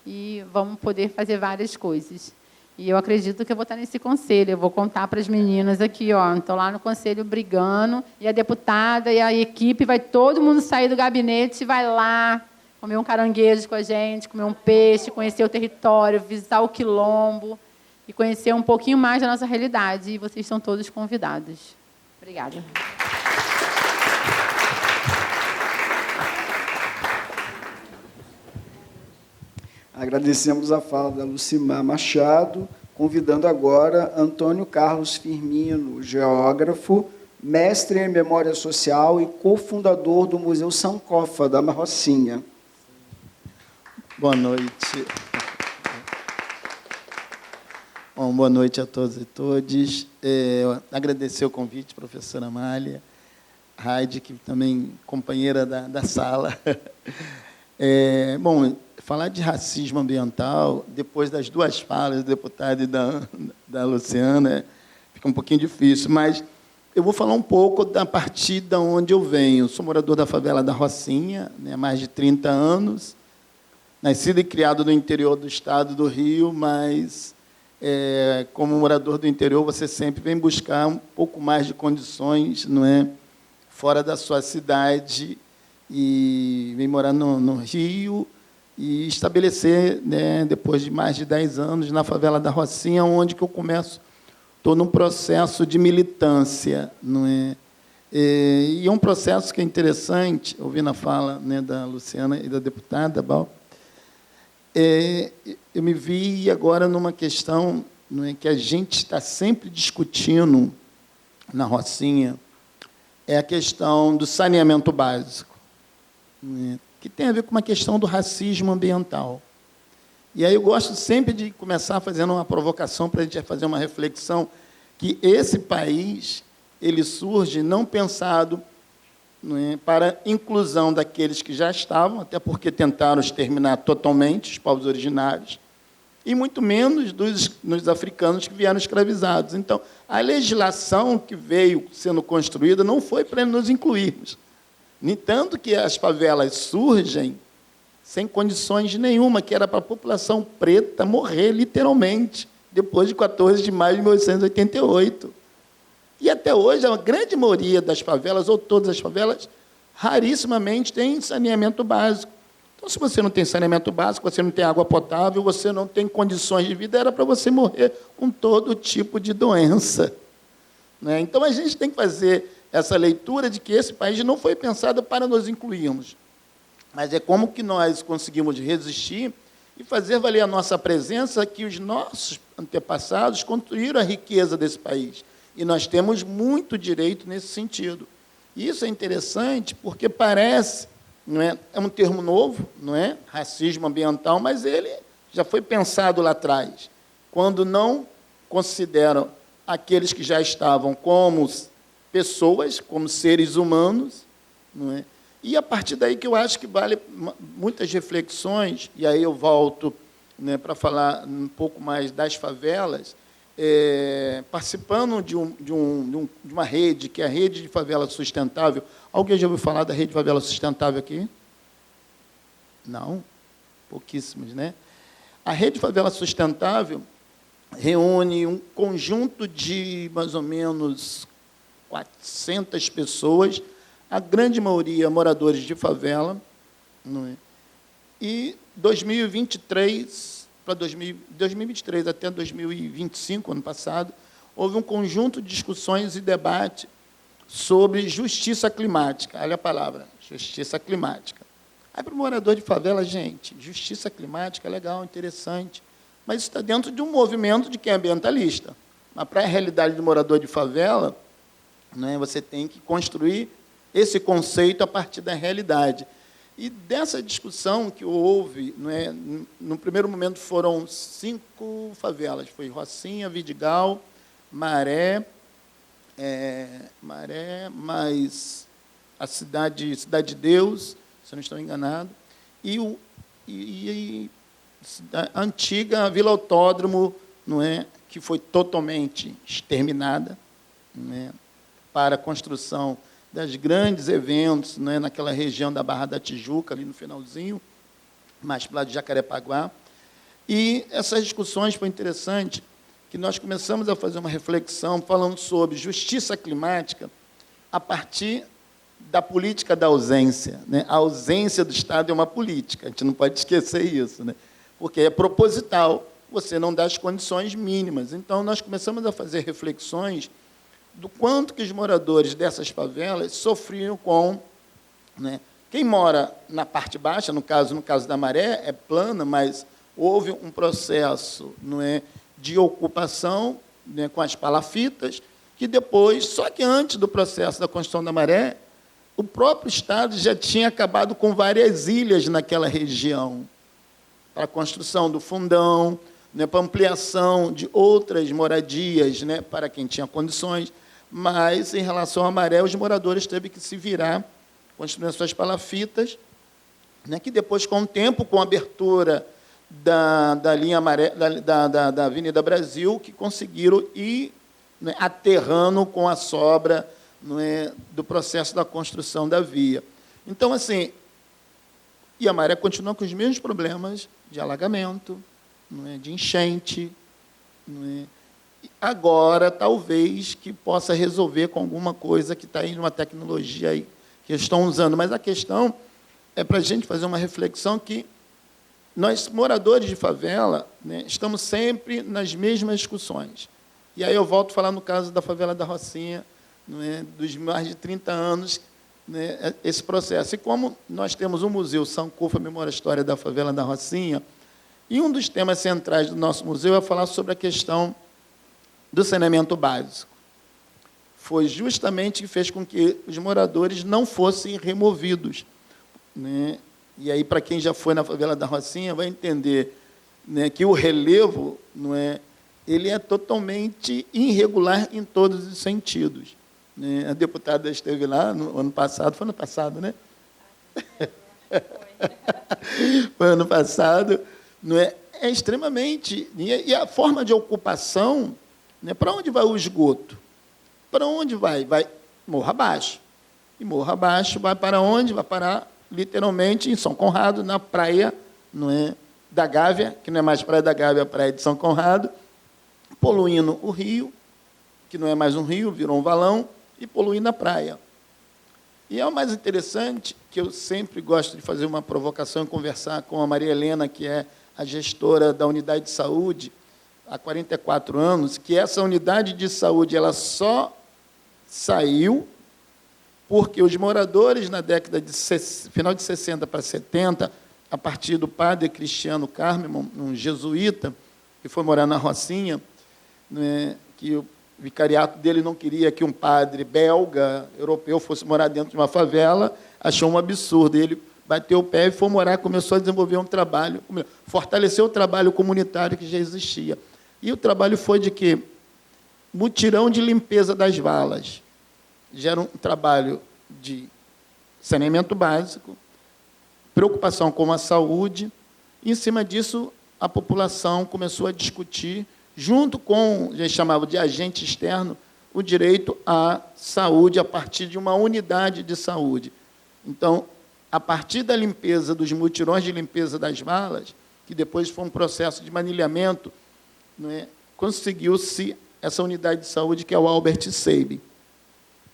D: e vamos poder fazer várias coisas. E eu acredito que eu vou estar nesse conselho, eu vou contar para as meninas aqui, ó, estão lá no conselho brigando, e a deputada e a equipe, vai todo mundo sair do gabinete e vai lá comer um caranguejo com a gente, comer um peixe, conhecer o território, visitar o quilombo e conhecer um pouquinho mais da nossa realidade. E vocês são todos convidados. Obrigada.
A: Agradecemos a fala da Lucimar Machado, convidando agora Antônio Carlos Firmino, geógrafo, mestre em Memória Social e cofundador do Museu Sankofa, da Rocinha.
E: Boa noite. Bom, boa noite a todos e todas. Agradecer o convite, professora Amália, Raide, que também companheira da sala. Bom, falar de racismo ambiental, depois das 2 falas do deputado e da Luciana, fica um pouquinho difícil, mas eu vou falar um pouco da partir de onde eu venho. Sou morador da favela da Rocinha, há mais de 30 anos, nascido e criado no interior do estado do Rio, mas, como morador do interior, você sempre vem buscar um pouco mais de condições, não é, fora da sua cidade, e vem morar no Rio, e estabelecer, né, depois de mais de 10 anos, na favela da Rocinha, onde que eu começo, estou num processo de militância, não é? E é um processo que é interessante, ouvindo a fala, né, da Luciana e da deputada Bal, eu me vi agora numa questão, não é, que a gente está sempre discutindo na Rocinha, é a questão do saneamento básico, não é, que tem a ver com uma questão do racismo ambiental. E aí eu gosto sempre de começar fazendo uma provocação para a gente fazer uma reflexão que esse país ele surge não pensado, não é, para a inclusão daqueles que já estavam, até porque tentaram exterminar totalmente os povos originários, e muito menos dos africanos que vieram escravizados. Então, a legislação que veio sendo construída não foi para nos incluirmos. No entanto, que as favelas surgem sem condições nenhuma, que era para a população preta morrer, literalmente, depois de 14 de maio de 1888. E até hoje, a grande maioria das favelas, ou todas as favelas, rarissimamente tem saneamento básico. Então, se você não tem saneamento básico, você não tem água potável, você não tem condições de vida, era para você morrer com todo tipo de doença. Né? Então, a gente tem que fazer essa leitura de que esse país não foi pensado para nos incluirmos, mas é como que nós conseguimos resistir e fazer valer a nossa presença, que os nossos antepassados construíram a riqueza desse país. E nós temos muito direito nesse sentido. E isso é interessante porque parece, não é um termo novo, não é? Racismo ambiental, mas ele já foi pensado lá atrás, quando não consideram aqueles que já estavam como pessoas, como seres humanos, não é? E a partir daí que eu acho que vale muitas reflexões, e aí eu volto, né, para falar um pouco mais das favelas, participando de uma rede, que é a Rede de Favela Sustentável. Alguém já ouviu falar da Rede de Favela Sustentável aqui? Não? Pouquíssimos, né? A Rede de Favela Sustentável reúne um conjunto de, mais ou menos, 400 pessoas, a grande maioria moradores de favela, não é? E 2023 até 2025, ano passado, houve um conjunto de discussões e debate sobre justiça climática. Olha a palavra, justiça climática. Aí, para o morador de favela, gente, justiça climática é legal, interessante, mas isso está dentro de um movimento de quem é ambientalista. Mas, para a realidade do morador de favela, né, você tem que construir esse conceito a partir da realidade. E dessa discussão que houve, não é, no primeiro momento foram 5 favelas, foi Rocinha, Vidigal, Maré, mais a Cidade de Deus, se eu não estou enganado, e a antiga Vila Autódromo, não é, que foi totalmente exterminada, não é, para a construção das grandes eventos, né, naquela região da Barra da Tijuca, ali no finalzinho, mais para o lado de Jacarepaguá. E essas discussões foi interessante, que nós começamos a fazer uma reflexão falando sobre justiça climática a partir da política da ausência. Né? A ausência do Estado é uma política, a gente não pode esquecer isso, né? Porque é proposital, você não dá as condições mínimas. Então, nós começamos a fazer reflexões do quanto que os moradores dessas favelas sofriam com... Né? Quem mora na parte baixa, no caso da Maré, é plana, mas houve um processo, não é, de ocupação, né, com as palafitas, que depois, só que antes do processo da construção da Maré, o próprio Estado já tinha acabado com várias ilhas naquela região, para a construção do fundão, né, para ampliação de outras moradias, né, para quem tinha condições, mas, em relação à Maré, os moradores teve que se virar, construindo suas palafitas, né, que depois, com o tempo, com a abertura da linha Maré, da Avenida Brasil, que conseguiram ir, né, aterrando com a sobra, né, do processo da construção da via. Então, assim, e a Maré continua com os mesmos problemas de alagamento, não é, de enchente, não é, agora, talvez, que possa resolver com alguma coisa que está aí numa tecnologia aí que estão usando. Mas a questão é para a gente fazer uma reflexão que nós, moradores de favela, né, estamos sempre nas mesmas discussões. E aí eu volto a falar no caso da favela da Rocinha, né, dos mais de 30 anos, né, esse processo. E como nós temos o Museu Sankofa Memória e História da Favela da Rocinha, e um dos temas centrais do nosso museu é falar sobre a questão do saneamento básico. Foi justamente o que fez com que os moradores não fossem removidos, né? E aí, para quem já foi na favela da Rocinha, vai entender, né, que o relevo, não é, ele é totalmente irregular em todos os sentidos, né? A deputada esteve lá no ano passado, foi ano passado, né? Foi ano passado, não é? É extremamente... E a forma de ocupação, né, para onde vai o esgoto? Para onde vai? Vai morro abaixo. E morro abaixo vai para onde? Vai parar, literalmente, em São Conrado, na praia, não é, da Gávea, que não é mais Praia da Gávea, é a praia de São Conrado, poluindo o rio, que não é mais um rio, virou um valão, e poluindo a praia. E é o mais interessante, que eu sempre gosto de fazer uma provocação e conversar com a Maria Helena, que é a gestora da unidade de saúde, há 44 anos, que essa unidade de saúde ela só saiu porque os moradores, na década de final de 60 para 70, a partir do padre Cristiano Carmen, um jesuíta, que foi morar na Rocinha, né, que o vicariato dele não queria que um padre belga, europeu, fosse morar dentro de uma favela, achou um absurdo. Ele bateu o pé e foi morar, começou a desenvolver um trabalho, fortaleceu o trabalho comunitário que já existia. E o trabalho foi de quê? Mutirão de limpeza das valas. Já era um trabalho de saneamento básico, preocupação com a saúde, e, em cima disso, a população começou a discutir, junto com, a gente chamava de agente externo, o direito à saúde a partir de uma unidade de saúde. Então, a partir da limpeza, dos mutirões de limpeza das valas, que depois foi um processo de manilhamento, não é, conseguiu-se essa unidade de saúde, que é o Albert Sabin.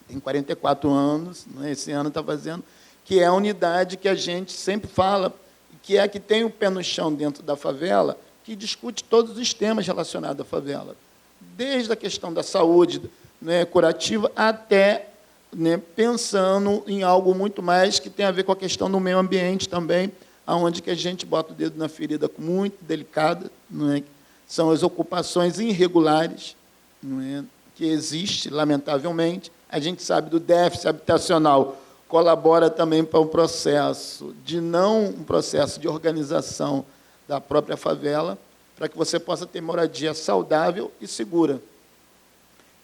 E: Tem 44 anos, não é, esse ano está fazendo, que é a unidade que a gente sempre fala, que é a que tem o pé no chão dentro da favela, que discute todos os temas relacionados à favela, desde a questão da saúde, né, curativa, até, né, pensando em algo muito mais que tem a ver com a questão do meio ambiente também, aonde que a gente bota o dedo na ferida muito delicada, não é? São as ocupações irregulares, não é, que existe, lamentavelmente. A gente sabe do déficit habitacional, colabora também para um processo um processo de organização da própria favela, para que você possa ter moradia saudável e segura.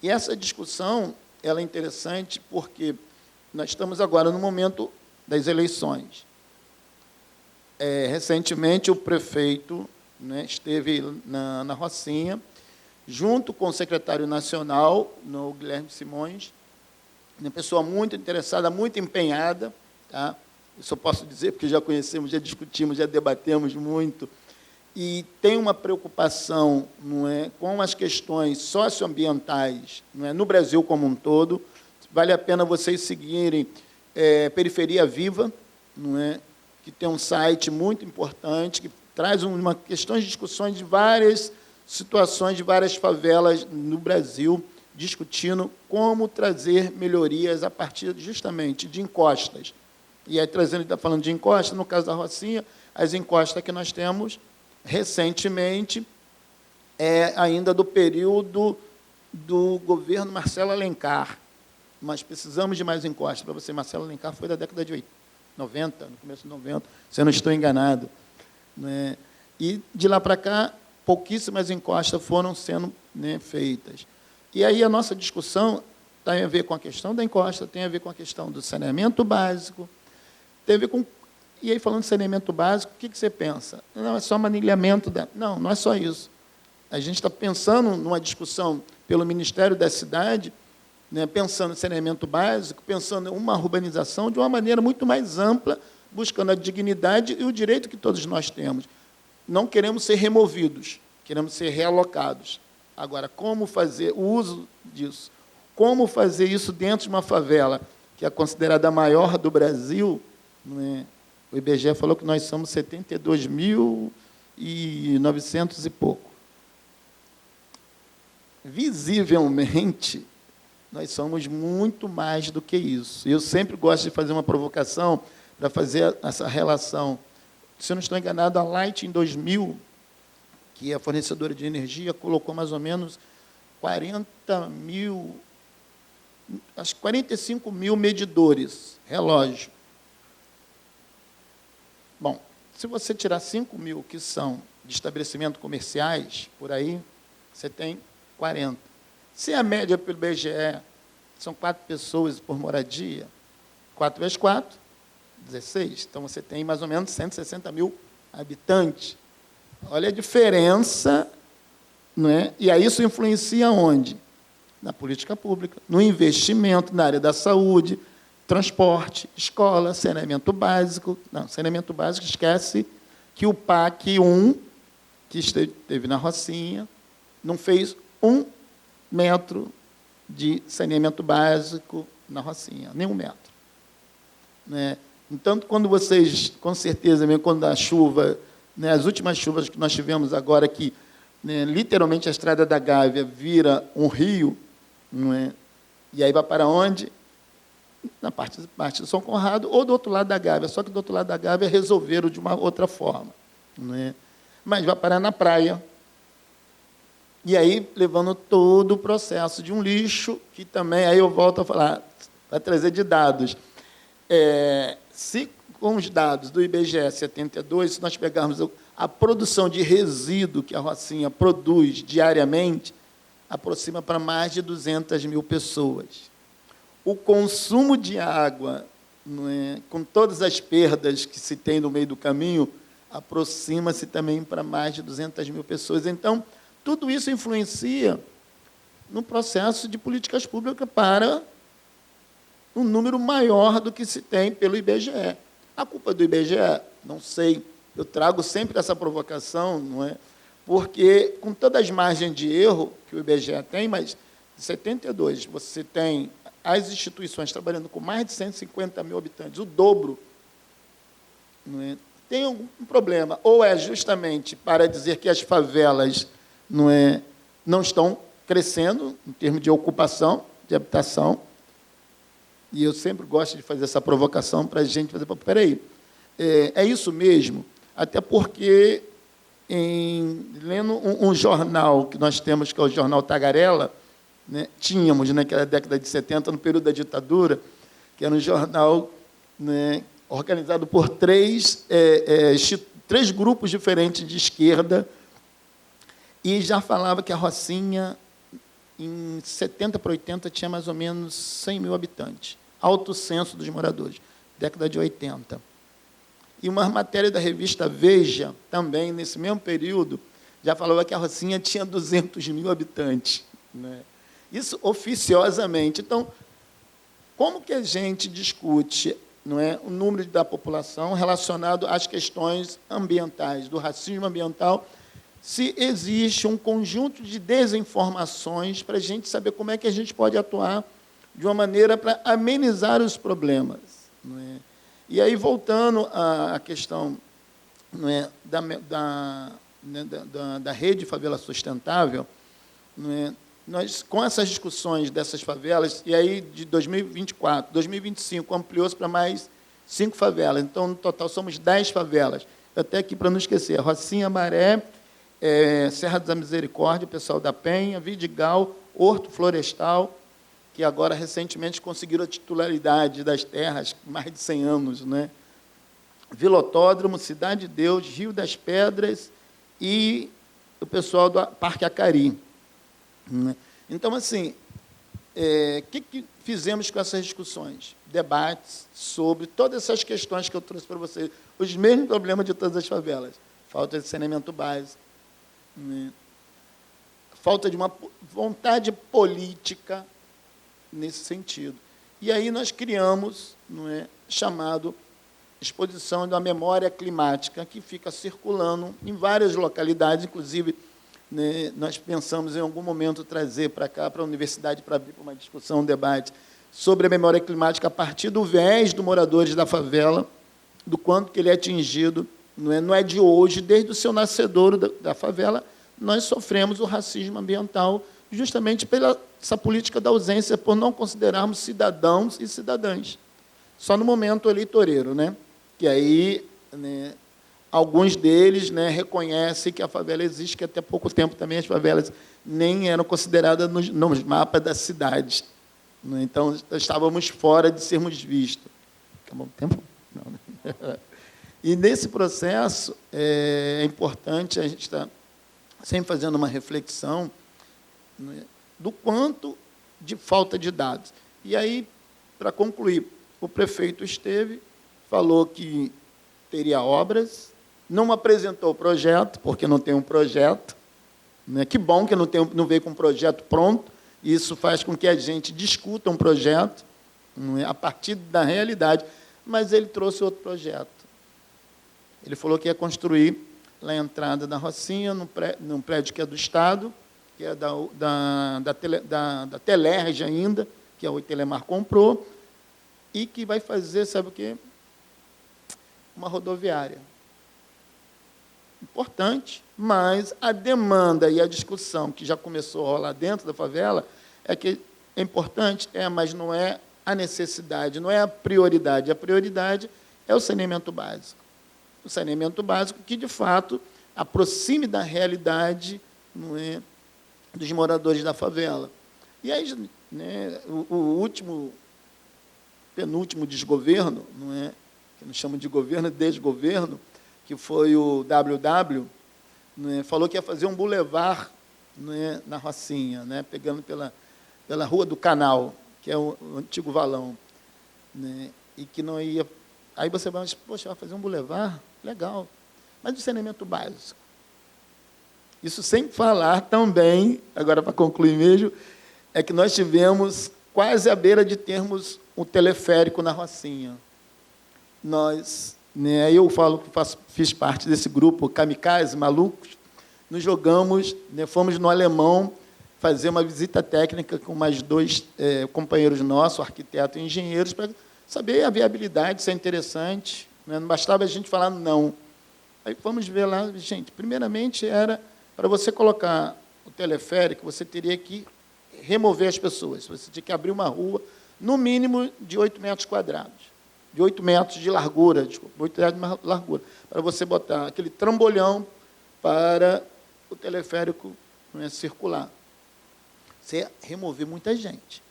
E: E essa discussão ela é interessante porque nós estamos agora no momento das eleições. Recentemente, o prefeito, né, esteve na Rocinha, junto com o secretário nacional, o Guilherme Simões, uma pessoa muito interessada, muito empenhada, tá? Isso eu posso dizer, porque já conhecemos, já discutimos, já debatemos muito, e tem uma preocupação, não é, com as questões socioambientais, não é, no Brasil como um todo. Vale a pena vocês seguirem Periferia Viva, não é, que tem um site muito importante, que traz uma questões de discussões de várias situações, de várias favelas no Brasil, discutindo como trazer melhorias a partir, justamente, de encostas. E aí, está falando de encostas, no caso da Rocinha, as encostas que nós temos, recentemente, ainda do período do governo Marcelo Alencar. Mas precisamos de mais encostas. Para você, Marcelo Alencar foi da década de 90, no começo de 90, se eu não estou enganado. Né? E, de lá para cá, pouquíssimas encostas foram sendo, né, feitas. E aí a nossa discussão tem a ver com a questão da encosta, tem a ver com a questão do saneamento básico, tem a ver com... E aí, falando de saneamento básico, o que você pensa? Não, é só manilhamento... Não, não é só isso. A gente está pensando numa discussão pelo Ministério da Cidade, né, pensando em saneamento básico, pensando em uma urbanização de uma maneira muito mais ampla, buscando a dignidade e o direito que todos nós temos. Não queremos ser removidos, queremos ser realocados. Agora, como fazer o uso disso? Como fazer isso dentro de uma favela, que é considerada a maior do Brasil, não é? O IBGE falou que nós somos 72.900 e pouco. Visivelmente, nós somos muito mais do que isso. Eu sempre gosto de fazer uma provocação para fazer essa relação. Se eu não estou enganado, a Light, em 2000, que é a fornecedora de energia, colocou mais ou menos 45 mil medidores, relógio. Bom, se você tirar 5 mil que são de estabelecimentos comerciais, por aí, você tem 40. Se a média pelo IBGE são 4 pessoas por moradia, 4 vezes 4, 16. Então, você tem mais ou menos 160 mil habitantes. Olha a diferença, não é? E aí isso influencia onde? Na política pública, no investimento na área da saúde, transporte, escola, saneamento básico. Não, saneamento básico, esquece que o PAC 1, que esteve na Rocinha, não fez 1 metro de saneamento básico na Rocinha, nem 1 metro. Né? Então, quando vocês, com certeza, mesmo quando a chuva, né, as últimas chuvas que nós tivemos agora, que né, literalmente a Estrada da Gávea vira um rio, não é? E aí vai para onde? Na parte de São Conrado ou do outro lado da Gávea, só que do outro lado da Gávea resolveram de uma outra forma. Não é? Mas vai parar na praia, e aí levando todo o processo de um lixo, que também, aí eu volto a falar, para trazer de dados. Se com os dados do IBGE 72, se nós pegarmos a produção de resíduo que a Rocinha produz diariamente, aproxima para mais de 200 mil pessoas. O consumo de água, não é, com todas as perdas que se tem no meio do caminho, aproxima-se também para mais de 200 mil pessoas. Então, tudo isso influencia no processo de políticas públicas para um número maior do que se tem pelo IBGE. A culpa do IBGE? Não sei. Eu trago sempre essa provocação, não é? Porque, com todas as margens de erro que o IBGE tem, mas em 72 você tem as instituições trabalhando com mais de 150 mil habitantes, o dobro, não é? Tem algum problema. Ou é justamente para dizer que as favelas não estão crescendo em termos de ocupação, de habitação, e eu sempre gosto de fazer essa provocação para a gente fazer, espera aí, é isso mesmo? Até porque, lendo um jornal que nós temos, que é o Jornal Tagarela, né, tínhamos, naquela década de 70, no período da ditadura, que era um jornal, né, organizado por três grupos diferentes de esquerda, e já falava que a Rocinha, em 70 para 80, tinha mais ou menos 100 mil habitantes. Alto censo dos moradores, década de 80. E uma matéria da revista Veja, também, nesse mesmo período, já falava que a Rocinha tinha 200 mil habitantes. Né? Isso oficiosamente. Então, como que a gente discute, não é, o número da população relacionado às questões ambientais, do racismo ambiental, se existe um conjunto de desinformações para a gente saber como é que a gente pode atuar de uma maneira para amenizar os problemas. Não é? E aí, voltando à questão, não é, da rede Favela Sustentável, não é, nós, com essas discussões dessas favelas, e aí de 2024, 2025, ampliou-se para mais 5 favelas. Então, no total, somos 10 favelas. Até aqui, para não esquecer, Rocinha, Maré, Serra da Misericórdia, pessoal da Penha, Vidigal, Horto Florestal, que agora, recentemente, conseguiram a titularidade das terras, mais de 100 anos, né? Vila Autódromo, Cidade de Deus, Rio das Pedras e o pessoal do Parque Acari. Né? Então, assim, o que fizemos com essas discussões? Debates sobre todas essas questões que eu trouxe para vocês. Os mesmos problemas de todas as favelas. Falta de saneamento básico. Né? Falta de uma vontade política nesse sentido. E aí nós criamos, não é, chamado Exposição da Memória Climática, que fica circulando em várias localidades, inclusive, né, nós pensamos em algum momento trazer para cá, para a universidade, para abrir uma discussão, um debate sobre a memória climática a partir do viés dos moradores da favela, do quanto que ele é atingido, não é de hoje, desde o seu nascedouro da favela, nós sofremos o racismo ambiental justamente pela essa política da ausência, por não considerarmos cidadãos e cidadãs. Só no momento eleitoreiro, né? Que aí, né, alguns deles, né, reconhecem que a favela existe, que até pouco tempo também as favelas nem eram consideradas nos mapas da cidade. Né? Então, estávamos fora de sermos vistos. Acabou o tempo? Não, né? E, nesse processo, é importante a gente estar sempre fazendo uma reflexão, né, do quanto de falta de dados. E aí, para concluir, o prefeito esteve, falou que teria obras, não apresentou o projeto, porque não tem um projeto. Né? Que bom que não veio com um projeto pronto, isso faz com que a gente discuta um projeto, não é, a partir da realidade, mas ele trouxe outro projeto. Ele falou que ia construir lá a entrada da Rocinha, num prédio que é do Estado, que é da Telerge ainda, que a Telemar comprou, e que vai fazer, sabe o quê? Uma rodoviária. Importante, mas a demanda e a discussão que já começou a rolar dentro da favela é que é importante, mas não é a necessidade, não é a prioridade. A prioridade é o saneamento básico. O saneamento básico que, de fato, aproxime da realidade, não é, dos moradores da favela. E aí, né, o penúltimo desgoverno, não é, que não chamam de governo, desgoverno, que foi o WW, né, falou que ia fazer um bulevar, né, na Rocinha, né, pegando pela Rua do Canal, que é o antigo valão, né, e que não ia... Aí você vai, poxa, vai fazer um bulevar? Legal. Mas o saneamento básico? Isso sem falar também, agora para concluir mesmo, é que nós tivemos quase à beira de termos um teleférico na Rocinha. Nós, né, eu falo que fiz parte desse grupo Kamikaze, malucos, nos jogamos, né, fomos no Alemão fazer uma visita técnica com mais dois companheiros nossos, arquitetos e engenheiros, para saber a viabilidade, se é interessante. Né, não bastava a gente falar não. Aí fomos ver lá, gente, primeiramente era para você colocar o teleférico, você teria que remover as pessoas, você tinha que abrir uma rua, no mínimo de 8 metros quadrados, de 8 metros de largura, desculpa, 8 metros de largura, para você botar aquele trambolhão para o teleférico, não é, circular. Você ia remover muita gente.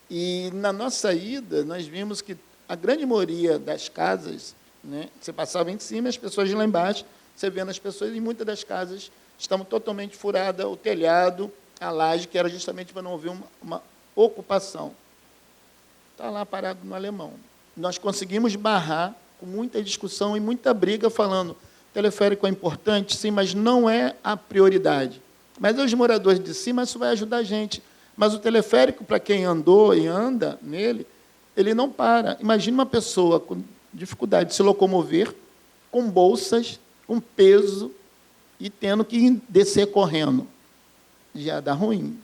E: E, na nossa ida, nós vimos que a grande maioria das casas, né, você passava em cima, as pessoas de lá embaixo, você vendo as pessoas, e muitas das casas estavam totalmente furadas, o telhado, a laje, que era justamente para não haver uma ocupação. Está lá parado no Alemão. Nós conseguimos barrar, com muita discussão e muita briga, falando, teleférico é importante, sim, mas não é a prioridade. Mas os moradores de cima, isso vai ajudar a gente. Mas o teleférico, para quem andou e anda nele, ele não para. Imagine uma pessoa com dificuldade de se locomover, com bolsas, com peso, e tendo que descer correndo. Já dá ruim,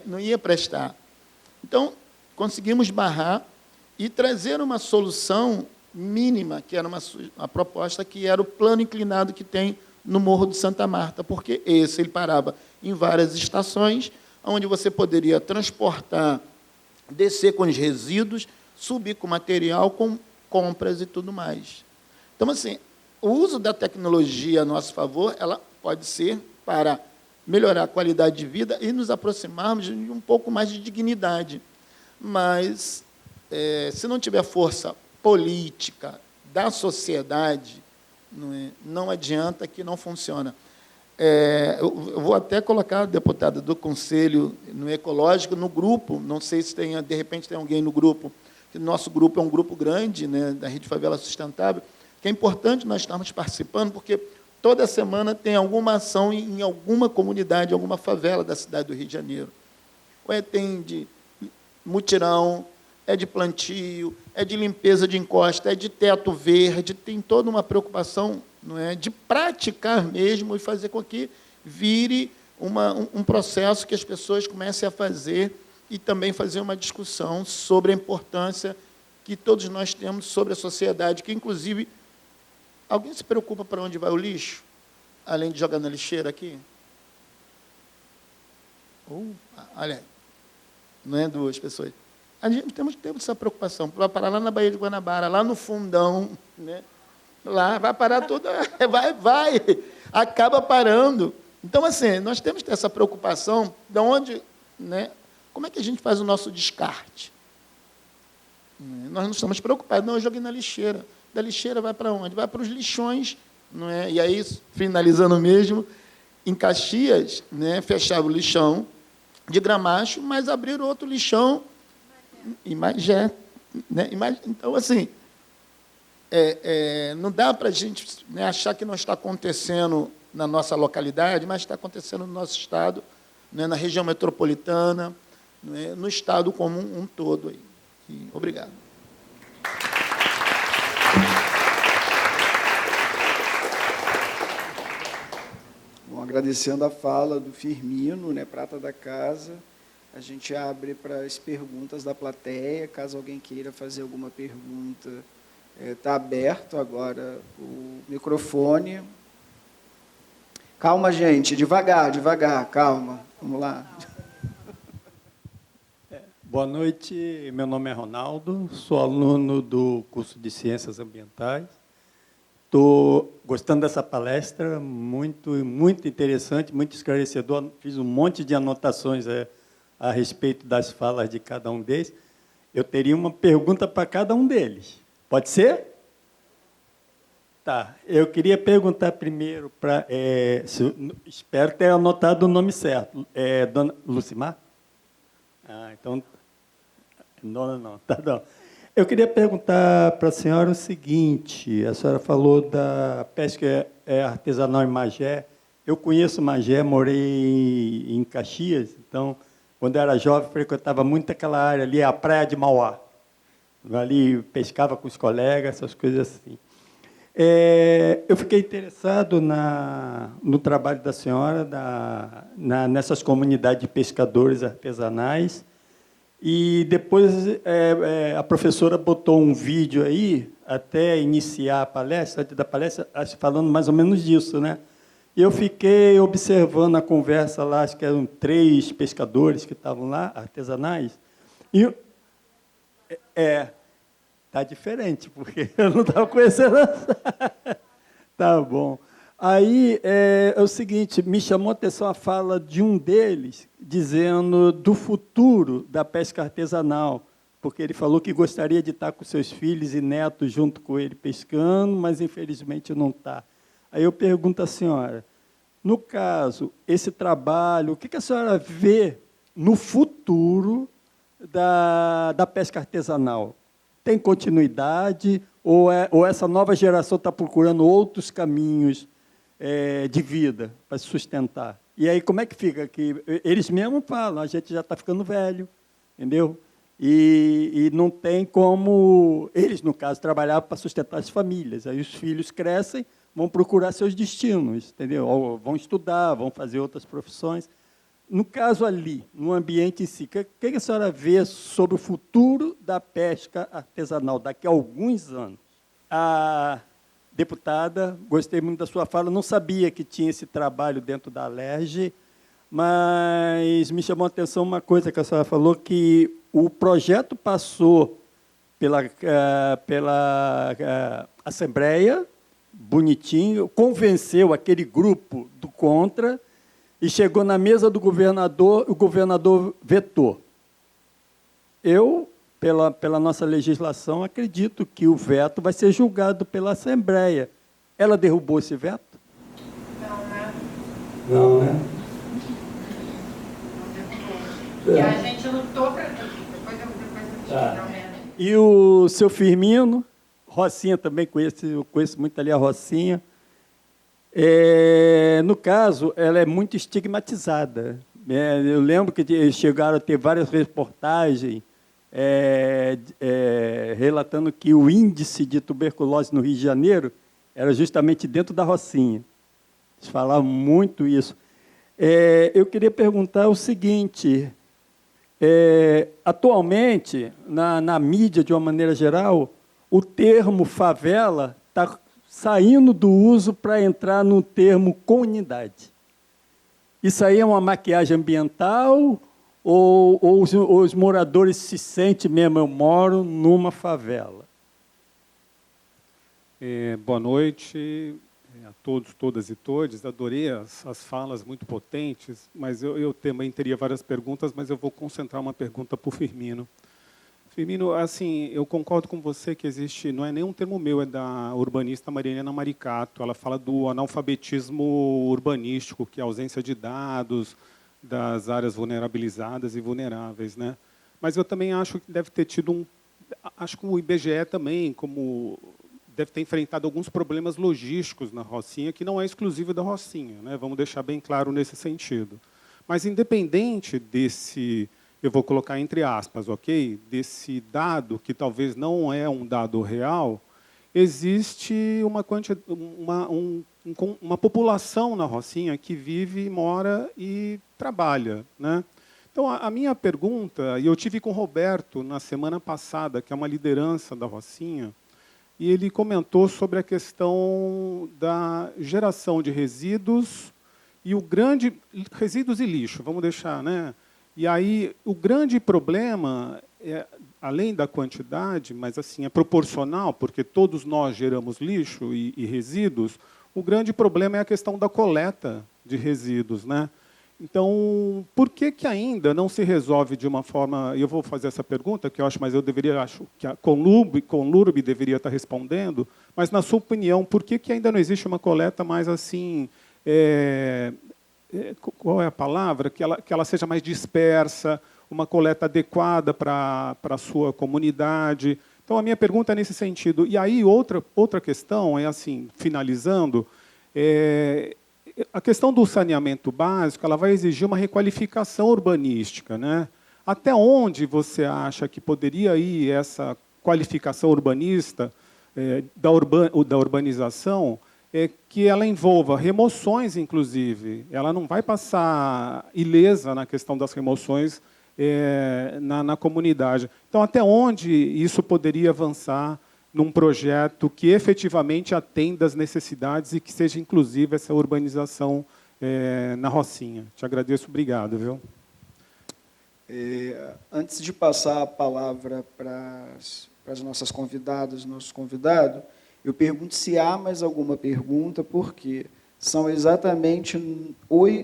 E: não ia prestar. Então, conseguimos barrar e trazer uma solução mínima, que era uma proposta, que era o plano inclinado que tem no Morro de Santa Marta, porque ele parava em várias estações, onde você poderia transportar, descer com os resíduos, subir com material, com compras e tudo mais. Então, assim, o uso da tecnologia a nosso favor, ela pode ser para melhorar a qualidade de vida e nos aproximarmos de um pouco mais de dignidade. Mas, se não tiver força política da sociedade, não adianta, que não funciona. Eu vou até colocar a deputada do Conselho no Ecológico no grupo, não sei se tem, de repente tem alguém no grupo, que nosso grupo é um grupo grande, né, da Rede Favela Sustentável, que é importante nós estarmos participando, porque toda semana tem alguma ação em alguma comunidade, alguma favela da cidade do Rio de Janeiro. Ou tem de mutirão, é de plantio, é de limpeza de encosta, é de teto verde, tem toda uma preocupação, não é, de praticar mesmo e fazer com que vire um processo que as pessoas comecem a fazer e também fazer uma discussão sobre a importância que todos nós temos sobre a sociedade, que, inclusive, alguém se preocupa para onde vai o lixo, além de jogar na lixeira aqui? Olha aí, não é duas pessoas. A gente temos essa preocupação, vai parar lá na Baía de Guanabara, lá no fundão, né? Lá vai parar tudo, vai, acaba parando. Então, assim, nós temos que ter essa preocupação de onde, né? Como é que a gente faz o nosso descarte? Nós não estamos preocupados, não, eu joguei na lixeira. Da lixeira vai para onde? Vai para os lixões, não é? E aí, finalizando mesmo, em Caxias, né, fechava o lixão de Gramacho, mas abriram outro lixão em Magé. Né? Então, assim, não dá para a gente, né, achar que não está acontecendo na nossa localidade, mas está acontecendo no nosso estado, né, na região metropolitana, né, no estado como um todo. Aí. E, obrigado.
A: Bom, agradecendo a fala do Firmino, né, prata da casa, a gente abre para as perguntas da plateia. Caso alguém queira fazer alguma pergunta, está aberto agora o microfone. Calma, gente, devagar, calma. Vamos lá.
F: Boa noite, meu nome é Ronaldo, sou aluno do curso de Ciências Ambientais. Estou gostando dessa palestra, muito interessante, muito esclarecedor. Fiz um monte de anotações a respeito das falas de cada um deles. Eu teria uma pergunta para cada um deles. Pode ser? Tá. Eu queria perguntar primeiro para... espero ter anotado o nome certo. Dona Lucimar? Então... Não. Tá bom. Eu queria perguntar para a senhora o seguinte, a senhora falou da pesca artesanal em Magé. Eu conheço Magé, morei em Caxias, então, quando eu era jovem, frequentava muito aquela área ali, a Praia de Mauá. Ali pescava com os colegas, essas coisas assim. Eu fiquei interessado no trabalho da senhora, nessas comunidades de pescadores artesanais. E depois a professora botou um vídeo aí, até iniciar a palestra, antes da palestra, falando mais ou menos disso, né? E eu fiquei observando a conversa lá, acho que eram 3 pescadores que estavam lá, artesanais. E tá diferente, porque eu não estava conhecendo. Tá bom. Aí é o seguinte, me chamou a atenção a fala de um deles, dizendo do futuro da pesca artesanal, porque ele falou que gostaria de estar com seus filhos e netos junto com ele pescando, mas, infelizmente, não está. Aí eu pergunto à senhora, no caso, esse trabalho, o que a senhora vê no futuro da pesca artesanal? Tem continuidade ou essa nova geração está procurando outros caminhos de vida para se sustentar? E aí, como é que fica? Que eles mesmos falam, a gente já está ficando velho, entendeu? E não tem como... Eles, no caso, trabalhavam para sustentar as famílias. Aí os filhos crescem, vão procurar seus destinos, entendeu? Ou vão estudar, vão fazer outras profissões. No caso ali, no ambiente em si, o que a senhora vê sobre o futuro da pesca artesanal daqui a alguns anos? Deputada, gostei muito da sua fala, não sabia que tinha esse trabalho dentro da Alerj, mas me chamou a atenção uma coisa que a senhora falou, que o projeto passou pela Assembleia, bonitinho, convenceu aquele grupo do contra e chegou na mesa do governador, o governador vetou. Eu, pela nossa legislação, acredito que o veto vai ser julgado pela Assembleia. Ela derrubou esse veto?
C: Não, né?
F: Não, né?
C: E a gente lutou para isso. Depois eu
F: E o seu Firmino, Rocinha também eu conheço muito ali a Rocinha. No caso, ela é muito estigmatizada. Eu lembro que chegaram a ter várias reportagens relatando que o índice de tuberculose no Rio de Janeiro era justamente dentro da Rocinha. Eles falavam muito isso. Eu queria perguntar o seguinte, Atualmente, na mídia, de uma maneira geral, o termo favela está saindo do uso para entrar no termo comunidade. Isso aí é uma maquiagem ambiental ou os moradores se sentem mesmo, eu moro numa favela?
G: Boa noite a todos, todas e todes. Adorei as falas muito potentes, mas eu também teria várias perguntas, mas eu vou concentrar uma pergunta para o Firmino. Firmino, assim, eu concordo com você que existe, não é nenhum termo meu, é da urbanista Marilena Maricato. Ela fala do analfabetismo urbanístico, que é a ausência de dados das áreas vulnerabilizadas e vulneráveis, né? Mas eu também acho que deve ter tido acho que o IBGE também, como deve ter enfrentado alguns problemas logísticos na Rocinha, que não é exclusivo da Rocinha, né? Vamos deixar bem claro nesse sentido. Mas, independente desse, eu vou colocar entre aspas, ok? Desse dado, que talvez não é um dado real, existe uma população na Rocinha que vive, mora e trabalha, né? Então, a minha pergunta, e eu tive com o Roberto na semana passada, que é uma liderança da Rocinha, e ele comentou sobre a questão da geração de resíduos e resíduos e lixo, vamos deixar, né? E aí o grande problema além da quantidade, mas assim é proporcional, porque todos nós geramos lixo e resíduos. O grande problema é a questão da coleta de resíduos, né? Então, por que ainda não se resolve de uma forma... Eu vou fazer essa pergunta, que eu acho, mas acho que a Conlurb deveria estar respondendo, mas, na sua opinião, por que ainda não existe uma coleta mais assim... qual é a palavra? Que ela seja mais dispersa, uma coleta adequada para a sua comunidade. Então, a minha pergunta é nesse sentido. E aí, outra questão é, assim, finalizando... a questão do saneamento básico, ela vai exigir uma requalificação urbanística, né? Até onde você acha que poderia ir essa qualificação urbanista da urbanização, que ela envolva remoções, inclusive? Ela não vai passar ilesa na questão das remoções na comunidade. Então, até onde isso poderia avançar num projeto que efetivamente atenda às necessidades e que seja inclusive essa urbanização na Rocinha? Te agradeço, obrigado, viu?
A: Antes de passar a palavra para as nossas convidadas, nossos convidados, eu pergunto se há mais alguma pergunta, porque são exatamente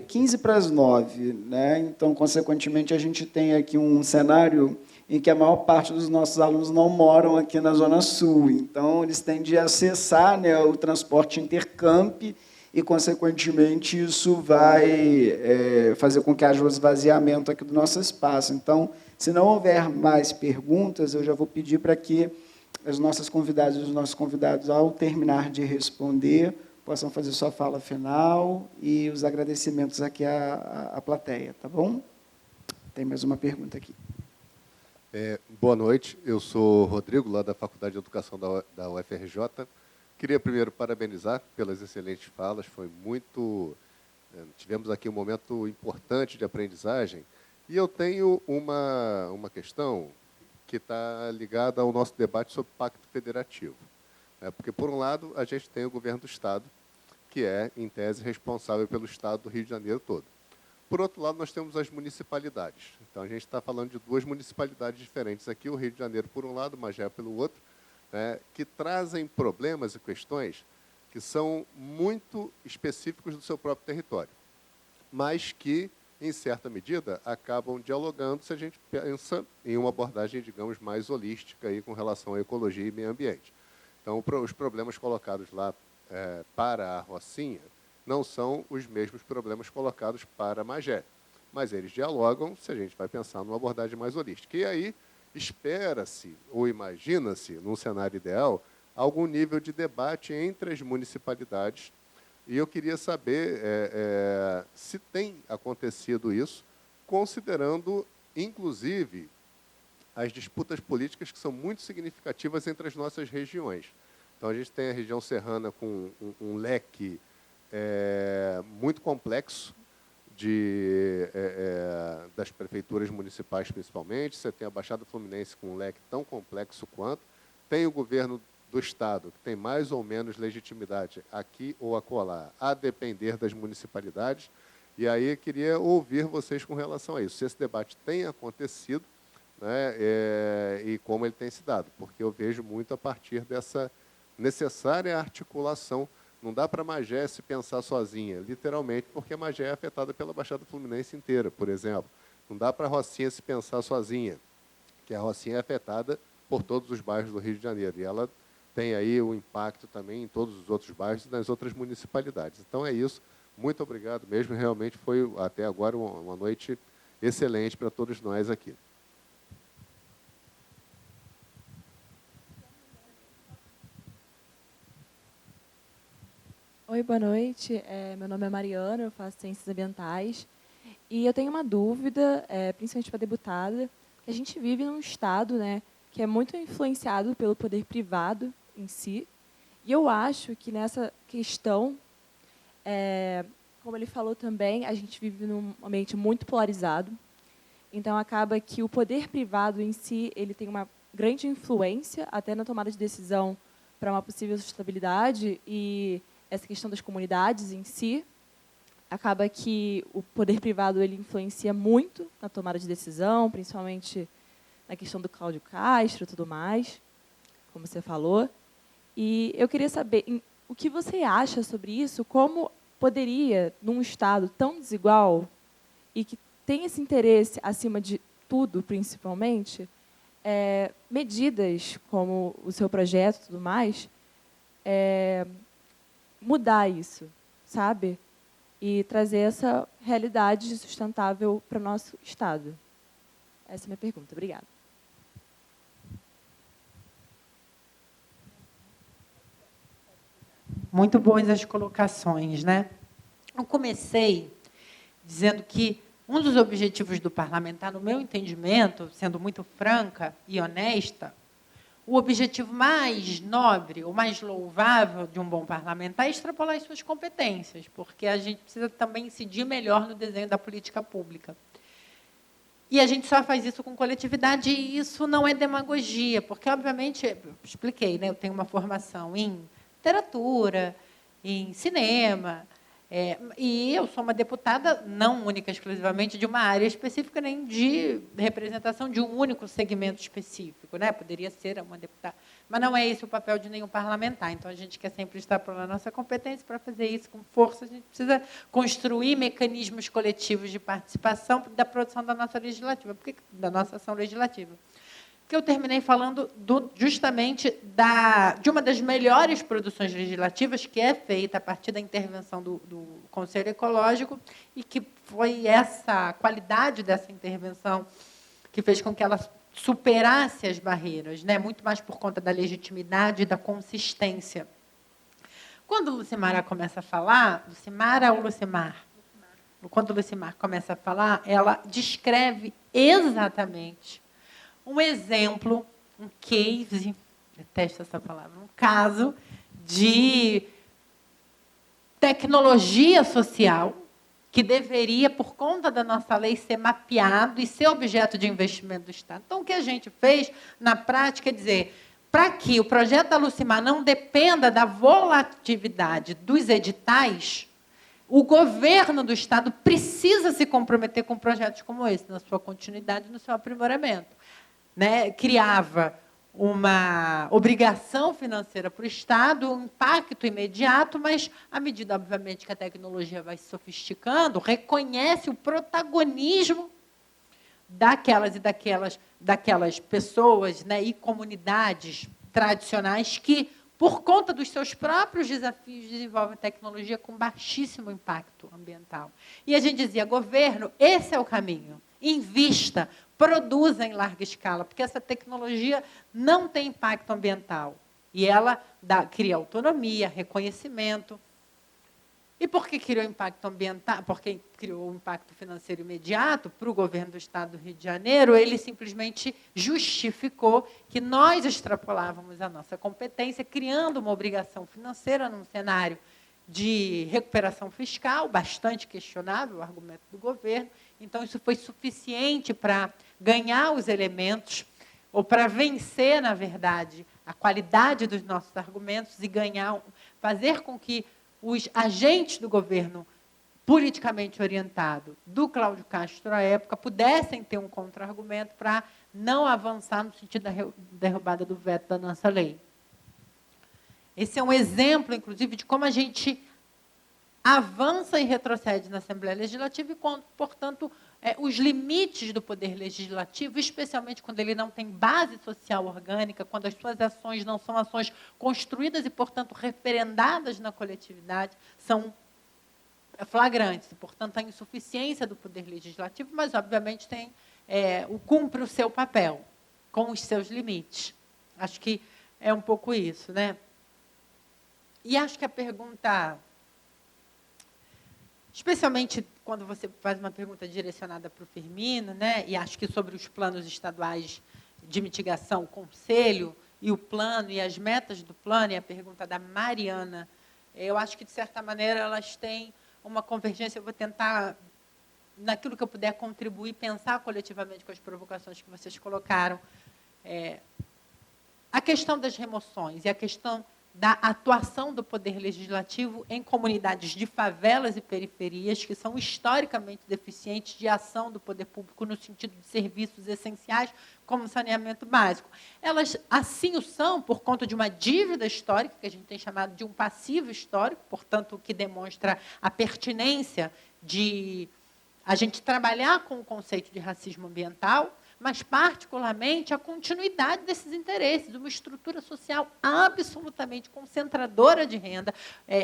A: 15 para as 9, né? Então, consequentemente, a gente tem aqui um cenário em que a maior parte dos nossos alunos não moram aqui na Zona Sul. Então, eles têm de acessar, né, o transporte intercamp e, consequentemente, isso vai fazer com que haja um esvaziamento aqui do nosso espaço. Então, se não houver mais perguntas, eu já vou pedir para que as nossas convidadas e os nossos convidados, ao terminar de responder, possam fazer sua fala final e os agradecimentos aqui à plateia, tá bom? Tem mais uma pergunta aqui.
H: Boa noite, eu sou Rodrigo, lá da Faculdade de Educação da UFRJ. Queria primeiro parabenizar pelas excelentes falas, tivemos aqui um momento importante de aprendizagem, e eu tenho uma questão que está ligada ao nosso debate sobre pacto federativo. Porque, por um lado, a gente tem o governo do Estado, que é, em tese, responsável pelo Estado do Rio de Janeiro todo. Por outro lado, nós temos as municipalidades. Então, a gente está falando de duas municipalidades diferentes aqui, o Rio de Janeiro por um lado, Magé pelo outro, né, que trazem problemas e questões que são muito específicos do seu próprio território, mas que, em certa medida, acabam dialogando se a gente pensa em uma abordagem, digamos, mais holística aí, com relação à ecologia e meio ambiente. Então, os problemas colocados lá para a Rocinha não são os mesmos problemas colocados para Magé, mas eles dialogam se a gente vai pensar numa abordagem mais holística. E aí espera-se, ou imagina-se, num cenário ideal, algum nível de debate entre as municipalidades. E eu queria saber se tem acontecido isso, considerando, inclusive, as disputas políticas que são muito significativas entre as nossas regiões. Então, a gente tem a região serrana com um leque muito complexo das prefeituras municipais, principalmente. Você tem a Baixada Fluminense com um leque tão complexo quanto. Tem o governo do Estado, que tem mais ou menos legitimidade aqui ou acolá, a depender das municipalidades. E aí queria ouvir vocês com relação a isso. Se esse debate tem acontecido, né, e como ele tem se dado, porque eu vejo muito a partir dessa necessária articulação. Não dá para a Magé se pensar sozinha, literalmente, porque a Magé é afetada pela Baixada Fluminense inteira, por exemplo. Não dá para a Rocinha se pensar sozinha, que a Rocinha é afetada por todos os bairros do Rio de Janeiro. E ela tem aí o impacto também em todos os outros bairros e nas outras municipalidades. Então, é isso. Muito obrigado mesmo. Realmente foi, até agora, uma noite excelente para todos nós aqui.
I: Oi, boa noite. Meu nome é Mariana, eu faço Ciências Ambientais. E eu tenho uma dúvida, principalmente para a deputada, que a gente vive num estado, né, que é muito influenciado pelo poder privado em si. E eu acho que nessa questão, como ele falou também, a gente vive num ambiente muito polarizado. Então, acaba que o poder privado em si ele tem uma grande influência até na tomada de decisão para uma possível sustentabilidade e essa questão das comunidades em si, acaba que o poder privado ele influencia muito na tomada de decisão, principalmente na questão do Cláudio Castro e tudo mais, como você falou. E eu queria saber o que você acha sobre isso, como poderia, num Estado tão desigual e que tem esse interesse, acima de tudo, principalmente, medidas como o seu projeto e tudo mais, mudar isso, sabe? E trazer essa realidade sustentável para o nosso Estado. Essa é a minha pergunta. Obrigada.
C: Muito boas as colocações, né? Eu comecei dizendo que um dos objetivos do parlamentar, no meu entendimento, sendo muito franca e honesta, o objetivo mais nobre, o mais louvável de um bom parlamentar é extrapolar as suas competências, porque a gente precisa também incidir melhor no desenho da política pública. E a gente só faz isso com coletividade, e isso não é demagogia, porque, obviamente, eu expliquei, né, eu tenho uma formação em literatura, em cinema, e eu sou uma deputada não única, exclusivamente, de uma área específica, nem de representação de um único segmento específico, né? Poderia ser uma deputada. Mas não é esse o papel de nenhum parlamentar. Então, a gente quer sempre extrapolar a nossa competência. Para fazer isso com força, a gente precisa construir mecanismos coletivos de participação da produção da nossa legislativa, da nossa ação legislativa. Que eu terminei falando justamente de uma das melhores produções legislativas, que é feita a partir da intervenção do Conselho Ecológico, e que foi essa qualidade dessa intervenção que fez com que ela superasse as barreiras, né? Muito mais por conta da legitimidade e da consistência. Quando Lucimara começa a falar, Lucimara ou Lucimar? Quando Lucimar começa a falar, ela descreve exatamente um exemplo, um case, detesto essa palavra, um caso de tecnologia social que deveria, por conta da nossa lei, ser mapeado e ser objeto de investimento do Estado. Então, o que a gente fez, na prática, é dizer, para que o projeto da Lucimar não dependa da volatilidade dos editais, o governo do Estado precisa se comprometer com projetos como esse, na sua continuidade, no seu aprimoramento. Né, criava uma obrigação financeira para o Estado, um impacto imediato, mas, à medida, obviamente, que a tecnologia vai se sofisticando, reconhece o protagonismo daquelas e daquelas pessoas, né, e comunidades tradicionais que, por conta dos seus próprios desafios, desenvolvem tecnologia com baixíssimo impacto ambiental. E a gente dizia, governo, esse é o caminho, invista, produza em larga escala, porque essa tecnologia não tem impacto ambiental. E ela cria autonomia, reconhecimento. E por que criou impacto ambiental? Porque criou um impacto financeiro imediato para o governo do Estado do Rio de Janeiro, ele simplesmente justificou que nós extrapolávamos a nossa competência, criando uma obrigação financeira num cenário de recuperação fiscal, bastante questionável o argumento do governo. Então, isso foi suficiente para ganhar os elementos, ou para vencer, na verdade, a qualidade dos nossos argumentos e ganhar, fazer com que os agentes do governo politicamente orientado do Cláudio Castro à época pudessem ter um contra-argumento para não avançar no sentido da derrubada do veto da nossa lei. Esse é um exemplo, inclusive, de como a gente avança e retrocede na Assembleia Legislativa e, portanto, os limites do poder legislativo, especialmente quando ele não tem base social orgânica, quando as suas ações não são ações construídas e, portanto, referendadas na coletividade, são flagrantes. E, portanto, a insuficiência do poder legislativo, mas, obviamente, cumpre o seu papel, com os seus limites. Acho que é um pouco isso, né? E acho que a pergunta, especialmente quando você faz uma pergunta direcionada para o Firmino, né? E acho que sobre os planos estaduais de mitigação, o conselho e o plano e as metas do plano, e a pergunta da Mariana, eu acho que, de certa maneira, elas têm uma convergência. Eu vou tentar, naquilo que eu puder contribuir, pensar coletivamente com as provocações que vocês colocaram. A questão das remoções e a questão da atuação do poder legislativo em comunidades de favelas e periferias, que são historicamente deficientes de ação do poder público no sentido de serviços essenciais, como saneamento básico. Elas assim o são por conta de uma dívida histórica, que a gente tem chamado de um passivo histórico, portanto, que demonstra a pertinência de a gente trabalhar com o conceito de racismo ambiental, mas, particularmente, a continuidade desses interesses, uma estrutura social absolutamente concentradora de renda,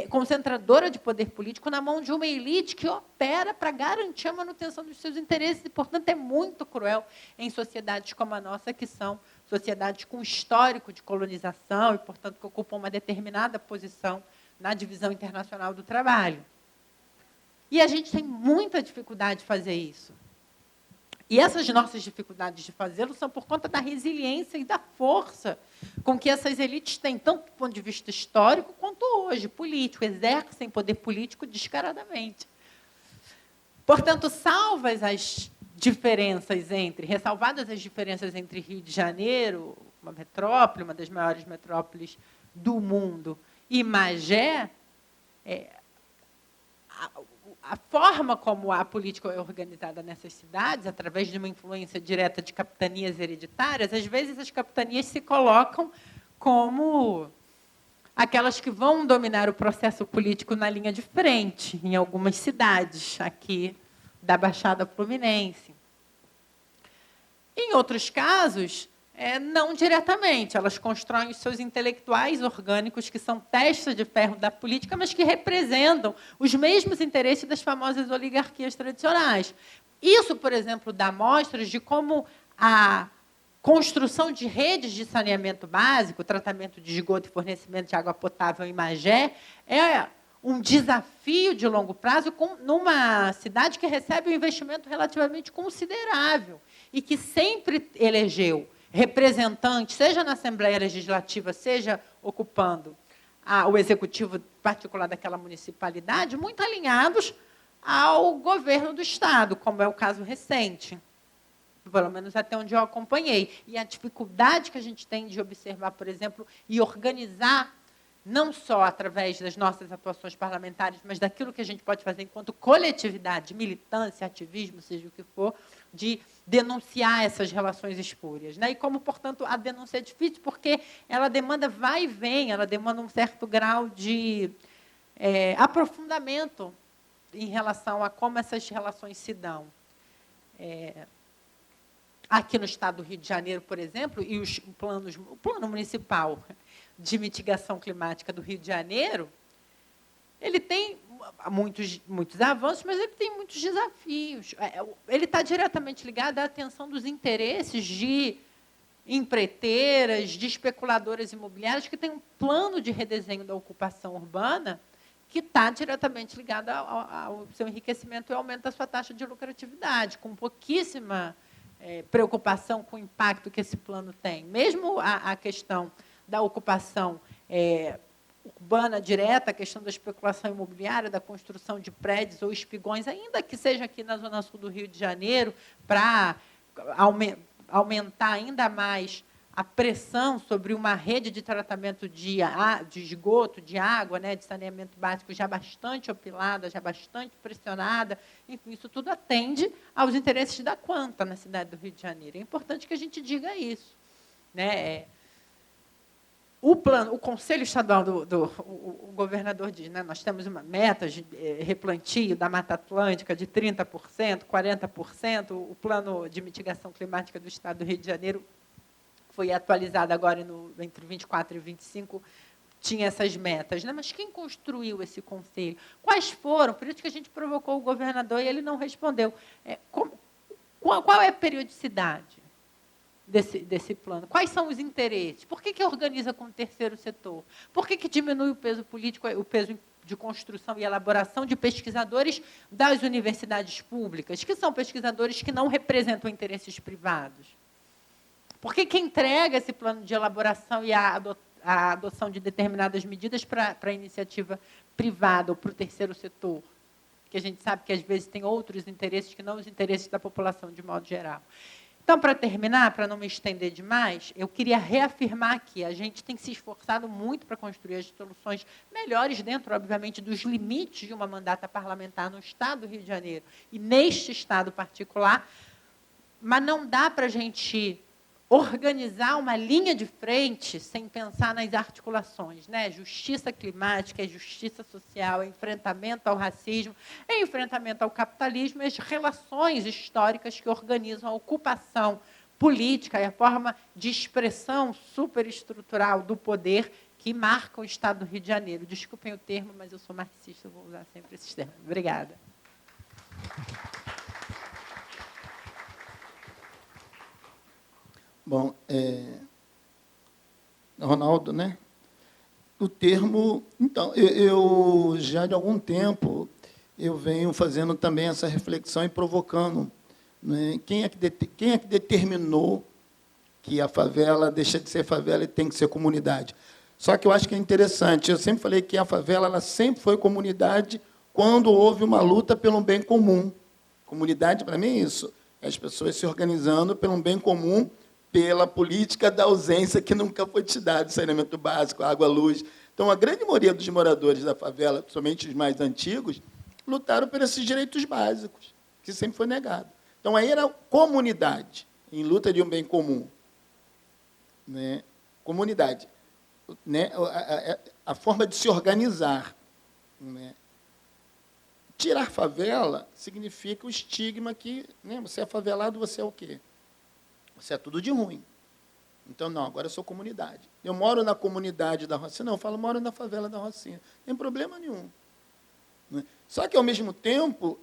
C: concentradora de poder político na mão de uma elite que opera para garantir a manutenção dos seus interesses e, portanto, é muito cruel em sociedades como a nossa, que são sociedades com histórico de colonização e, portanto, que ocupam uma determinada posição na divisão internacional do trabalho. E a gente tem muita dificuldade de fazer isso. E essas nossas dificuldades de fazê-lo são por conta da resiliência e da força com que essas elites têm, tanto do ponto de vista histórico quanto hoje, político, exercem poder político descaradamente. Portanto, ressalvadas as diferenças entre Rio de Janeiro, uma metrópole, uma das maiores metrópoles do mundo, e Magé, a forma como a política é organizada nessas cidades, através de uma influência direta de capitanias hereditárias, às vezes as capitanias se colocam como aquelas que vão dominar o processo político na linha de frente, em algumas cidades aqui da Baixada Fluminense. Em outros casos, não diretamente. Elas constroem os seus intelectuais orgânicos, que são testas de ferro da política, mas que representam os mesmos interesses das famosas oligarquias tradicionais. Isso, por exemplo, dá mostras de como a construção de redes de saneamento básico, tratamento de esgoto e fornecimento de água potável em Magé, é um desafio de longo prazo numa cidade que recebe um investimento relativamente considerável e que sempre elegeu representantes, seja na Assembleia Legislativa, seja ocupando o executivo particular daquela municipalidade, muito alinhados ao governo do Estado, como é o caso recente, pelo menos até onde eu acompanhei. E a dificuldade que a gente tem de observar, por exemplo, e organizar, não só através das nossas atuações parlamentares, mas daquilo que a gente pode fazer enquanto coletividade, militância, ativismo, seja o que for, de denunciar essas relações espúrias. E como, portanto, a denúncia é difícil, porque ela demanda vai e vem, ela demanda um certo grau de aprofundamento em relação a como essas relações se dão. Aqui no estado do Rio de Janeiro, por exemplo, e o plano municipal de mitigação climática do Rio de Janeiro, ele tem muitos avanços, mas ele tem muitos desafios. Ele está diretamente ligado à atenção dos interesses de empreiteiras, de especuladoras imobiliárias, que têm um plano de redesenho da ocupação urbana que está diretamente ligado ao seu enriquecimento e ao aumento da sua taxa de lucratividade, com pouquíssima preocupação com o impacto que esse plano tem. Mesmo a questão da ocupação urbana direta, a questão da especulação imobiliária, da construção de prédios ou espigões, ainda que seja aqui na Zona Sul do Rio de Janeiro, para aumentar ainda mais a pressão sobre uma rede de tratamento de esgoto, de água, né, de saneamento básico já bastante opilada, já bastante pressionada. Enfim, isso tudo atende aos interesses da Quanta na cidade do Rio de Janeiro. É importante que a gente diga isso, né? O Conselho Estadual, o governador diz, né, nós temos uma meta de replantio da Mata Atlântica de 30%, 40%, o plano de mitigação climática do Estado do Rio de Janeiro foi atualizado agora entre 24 e 25, tinha essas metas. Né? Mas quem construiu esse conselho? Quais foram? Por isso que a gente provocou o governador e ele não respondeu. Qual é a periodicidade desse plano? Quais são os interesses? Por que organiza com o terceiro setor? Por que diminui o peso político, o peso de construção e elaboração de pesquisadores das universidades públicas, que são pesquisadores que não representam interesses privados? Por que entrega esse plano de elaboração e a adoção de determinadas medidas para a iniciativa privada ou para o terceiro setor? Que a gente sabe que, às vezes, tem outros interesses que não os interesses da população, de modo geral. Então, para terminar, para não me estender demais, eu queria reafirmar que a gente tem se esforçado muito para construir as soluções melhores dentro, obviamente, dos limites de uma mandata parlamentar no Estado do Rio de Janeiro e neste Estado particular, mas não dá para a gente organizar uma linha de frente sem pensar nas articulações, né? Justiça climática, justiça social, enfrentamento ao racismo, enfrentamento ao capitalismo e as relações históricas que organizam a ocupação política e a forma de expressão superestrutural do poder que marca o Estado do Rio de Janeiro. Desculpem o termo, mas eu sou marxista, eu vou usar sempre esses termos. Obrigada.
E: Bom, Ronaldo, né? O termo... Então, eu já de algum tempo, eu venho fazendo também essa reflexão e provocando, né? Quem é que determinou que a favela deixa de ser favela e tem que ser comunidade? Só que eu acho que é interessante. Eu sempre falei que a favela ela sempre foi comunidade quando houve uma luta pelo bem comum. Comunidade, para mim, é isso. É as pessoas se organizando pelo bem comum, pela política da ausência que nunca foi te dado, saneamento básico, água, luz. Então, a grande maioria dos moradores da favela, principalmente os mais antigos, lutaram por esses direitos básicos, que sempre foi negado. Então, aí era comunidade, em luta de um bem comum. Né? Comunidade. Né? A forma de se organizar. Né? Tirar favela significa o estigma que, né, você é favelado, você é o quê? Você é tudo de ruim. Então, não, agora eu sou comunidade. Eu moro na comunidade da Rocinha. Não, eu falo, moro na favela da Rocinha. Não tem problema nenhum. Né? Só que, ao mesmo tempo,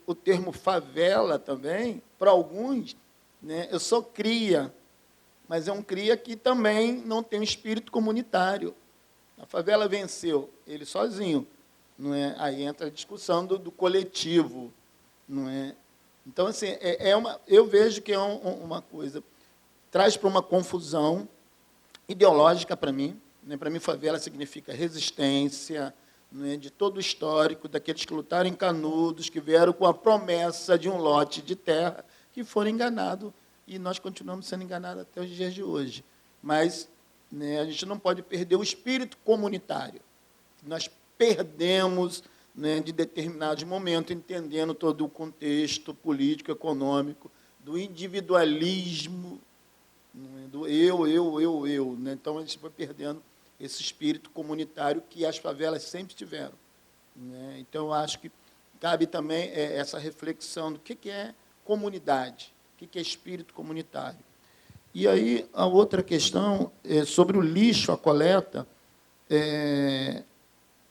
E: o termo favela também, para alguns, né, eu sou cria, mas é um cria que também não tem um espírito comunitário. A favela venceu ele sozinho. Não é? Aí entra a discussão do coletivo. Não é? Então, assim, eu vejo que é uma coisa, traz para uma confusão ideológica para mim. Né? Para mim, favela significa resistência, né, de todo o histórico, daqueles que lutaram em Canudos, que vieram com a promessa de um lote de terra, que foram enganados, e nós continuamos sendo enganados até os dias de hoje. Mas, né, a gente não pode perder o espírito comunitário. Nós perdemos, né, de determinados momentos, entendendo todo o contexto político, econômico, do individualismo, né, do eu. Né? Então, a gente foi perdendo esse espírito comunitário que as favelas sempre tiveram. Né? Então, eu acho que cabe também essa reflexão do que é comunidade, o que é espírito comunitário. E aí, a outra questão é sobre o lixo, a coleta.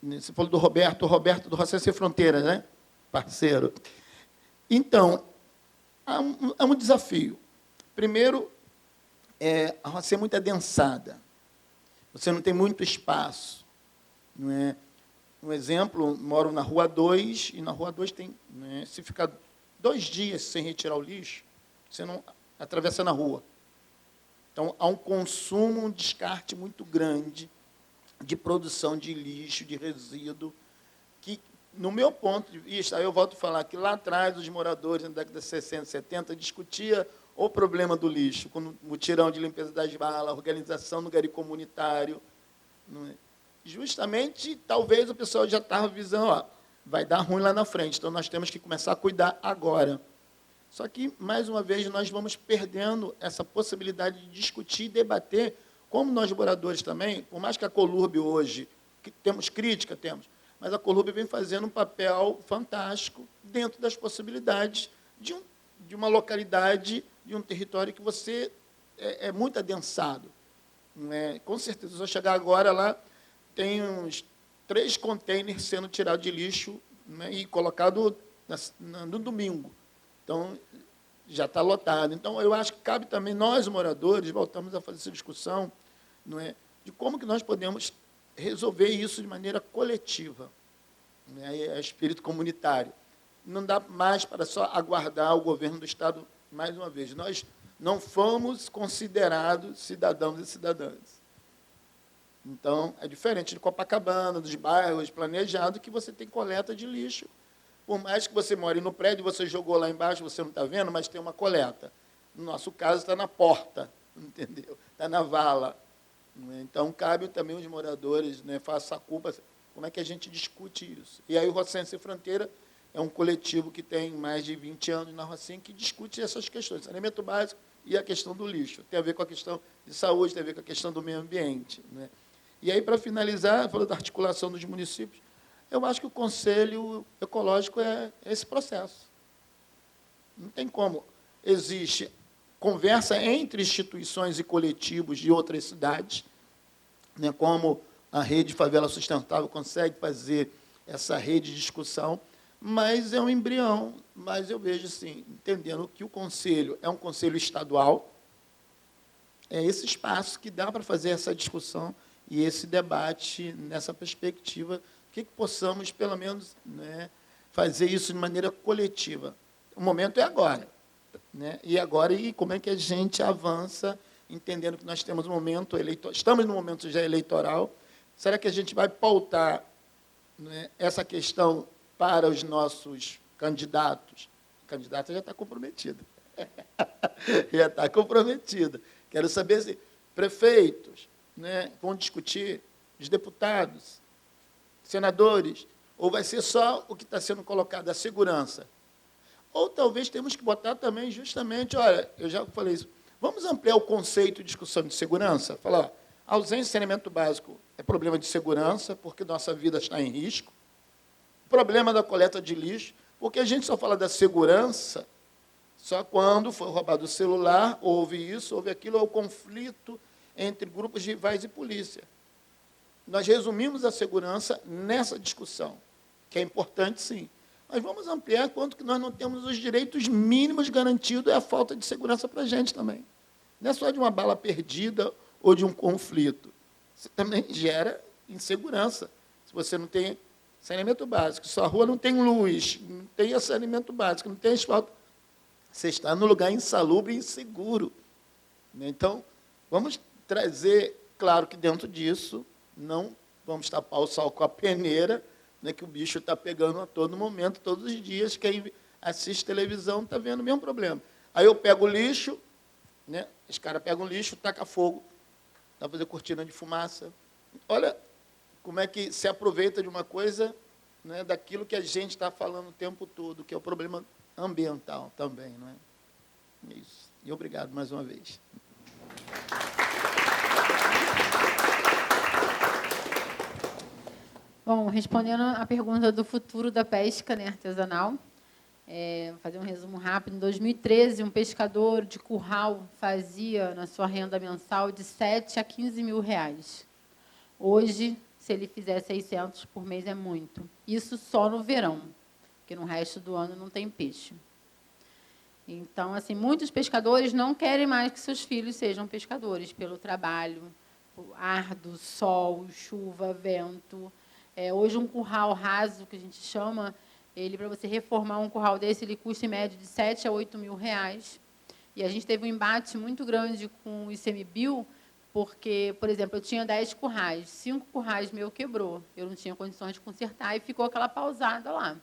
E: Você falou do Roberto do Rocinha Sem Fronteiras, né? Parceiro. Então, há um desafio. Primeiro, a Rocinha é muito adensada. Você não tem muito espaço. Não é? Um exemplo, moro na Rua 2, e na Rua 2 tem... Né, se ficar 2 dias sem retirar o lixo, você não atravessa na rua. Então, há um consumo, um descarte muito grande de produção de lixo, de resíduo, que, no meu ponto de vista, aí eu volto a falar que lá atrás os moradores, na década de 60, 70, discutiam o problema do lixo, com o mutirão de limpeza das valas, a organização no gari comunitário. Não é? Justamente, talvez o pessoal já estava visando, ó, vai dar ruim lá na frente, então nós temos que começar a cuidar agora. Só que, mais uma vez, nós vamos perdendo essa possibilidade de discutir e debater, como nós moradores também, por mais que a Colurb hoje, que temos crítica, mas a Colurb vem fazendo um papel fantástico dentro das possibilidades de uma localidade, de um território que você é muito adensado. Não é? Com certeza, se eu chegar agora lá, tem uns 3 containers sendo tirados de lixo, né, e colocado no domingo. Então, já está lotado. Então, eu acho que cabe também nós, moradores, voltamos a fazer essa discussão, não é, de como que nós podemos resolver isso de maneira coletiva, né, é espírito comunitário. Não dá mais para só aguardar o governo do Estado, mais uma vez. Nós não fomos considerados cidadãos e cidadãs. Então, é diferente de Copacabana, dos bairros planejados, que você tem coleta de lixo. Por mais que você more no prédio, você jogou lá embaixo, você não está vendo, mas tem uma coleta. No nosso caso, está na porta, entendeu? Está na vala. Então, cabe também os moradores, né, façam a culpa. Como é que a gente discute isso? E aí o Rocinha Sem Fronteira é um coletivo que tem mais de 20 anos na Rocinha, que discute essas questões, saneamento básico e a questão do lixo. Tem a ver com a questão de saúde, tem a ver com a questão do meio ambiente, né? E aí, para finalizar, falando da articulação dos municípios, eu acho que o Conselho Ecológico é esse processo. Não tem como. Existe conversa entre instituições e coletivos de outras cidades, né, como a Rede Favela Sustentável consegue fazer essa rede de discussão, mas é um embrião. Mas eu vejo, assim, entendendo que o Conselho é um conselho estadual, é esse espaço que dá para fazer essa discussão e esse debate nessa perspectiva, que possamos, pelo menos, né, fazer isso de maneira coletiva. O momento é agora. Né? E agora, e como é que a gente avança, entendendo que nós temos um momento eleitoral, estamos no momento já eleitoral, será que a gente vai pautar, né, essa questão para os nossos candidatos? A candidata já está comprometida. Já está comprometida. Quero saber se prefeitos, né, vão discutir, os deputados, senadores, ou vai ser só o que está sendo colocado, a segurança? Ou talvez temos que botar também, justamente, olha, eu já falei isso, vamos ampliar o conceito de discussão de segurança? Falar, ausência de saneamento básico é problema de segurança, porque nossa vida está em risco. Problema da coleta de lixo, porque a gente só fala da segurança só quando foi roubado o celular, houve isso, houve aquilo, é o conflito entre grupos rivais e polícia. Nós resumimos a segurança nessa discussão, que é importante, sim. Mas vamos ampliar quanto que nós não temos os direitos mínimos garantidos, é a falta de segurança para a gente também. Não é só de uma bala perdida ou de um conflito. Você também gera insegurança. Se você não tem saneamento básico, sua rua não tem luz, não tem saneamento básico, não tem asfalto, você está no lugar insalubre e inseguro. Então, vamos trazer, claro que dentro disso, não vamos tapar o sol com a peneira, né, que o bicho está pegando a todo momento, todos os dias. Quem assiste televisão está vendo o mesmo problema. Aí eu pego o lixo, né, os caras pegam o lixo, tacam fogo, dá para fazer cortina de fumaça. Olha como é que se aproveita de uma coisa, né, daquilo que a gente está falando o tempo todo, que é o problema ambiental também. Não é? É isso. E obrigado mais uma vez.
D: Bom, respondendo à pergunta do futuro da pesca, né, artesanal, vou fazer um resumo rápido. Em 2013, um pescador de curral fazia, na sua renda mensal, de 7 a 15 mil reais. Hoje, se ele fizer 600 por mês, é muito. Isso só no verão, porque no resto do ano não tem peixe. Então, assim, muitos pescadores não querem mais que seus filhos sejam pescadores, pelo trabalho árduo, sol, chuva, vento. Hoje, um curral raso, que a gente chama, para você reformar um curral desse, ele custa em média de 7 a 8 mil reais. E a gente teve um embate muito grande com o ICMBio, porque, por exemplo, eu tinha 10 currais, 5 currais meu quebrou, eu não tinha condições de consertar e ficou aquela pausada lá,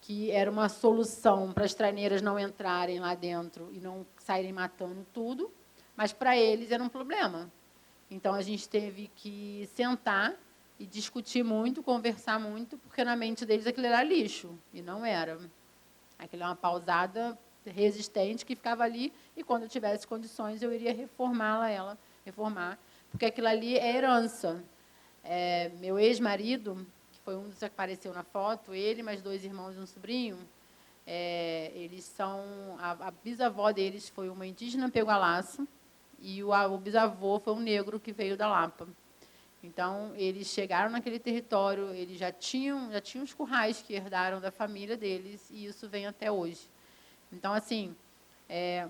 D: que era uma solução para as traineiras não entrarem lá dentro e não saírem matando tudo, mas para eles era um problema. Então, a gente teve que sentar e discutir muito, conversar muito, porque na mente deles aquilo era lixo, e não era. Aquilo é uma pausada resistente que ficava ali, e quando eu tivesse condições, eu iria reformar, porque aquilo ali é herança. Meu ex-marido, que foi um dos que apareceu na foto, ele, mais 2 irmãos e um sobrinho, eles são... A bisavó deles foi uma indígena pegualaço, e o bisavô foi um negro que veio da Lapa. Então, eles chegaram naquele território, eles já tinham os currais que herdaram da família deles, e isso vem até hoje. Então, assim,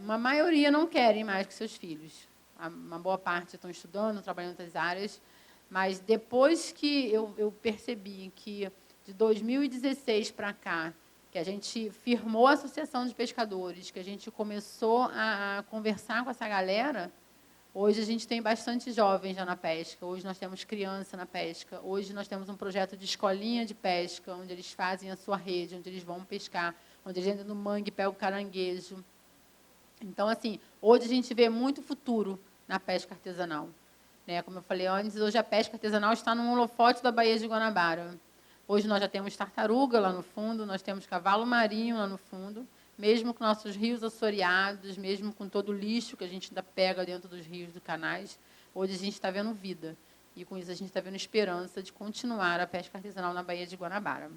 D: uma maioria não querem mais que seus filhos. Uma boa parte estão estudando, trabalhando em outras áreas, mas depois que eu percebi que, de 2016 para cá, que a gente firmou a Associação de Pescadores, que a gente começou a conversar com essa galera, hoje a gente tem bastante jovens já na pesca, hoje nós temos criança na pesca, hoje nós temos um projeto de escolinha de pesca, onde eles fazem a sua rede, onde eles vão pescar, onde eles entram no mangue e pegam o caranguejo. Então, assim, hoje a gente vê muito futuro na pesca artesanal. Né? Como eu falei antes, hoje a pesca artesanal está no holofote da Baía de Guanabara. Hoje nós já temos tartaruga lá no fundo, nós temos cavalo marinho lá no fundo, mesmo com nossos rios assoreados, mesmo com todo o lixo que a gente ainda pega dentro dos rios e dos canais, hoje a gente está vendo vida. E, com isso, a gente está vendo esperança de continuar a pesca artesanal na Baía de Guanabara.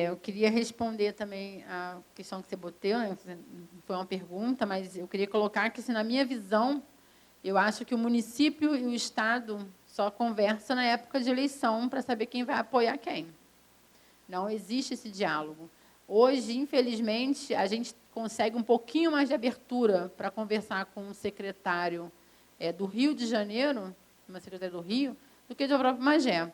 D: Eu queria responder também a questão que você botou, né? Foi uma pergunta, mas eu queria colocar que, assim, na minha visão, eu acho que o município e o Estado só conversam na época de eleição para saber quem vai apoiar quem. Não existe esse diálogo. Hoje, infelizmente, a gente consegue um pouquinho mais de abertura para conversar com um secretário do Rio de Janeiro, uma secretária do Rio, do que do próprio Magé.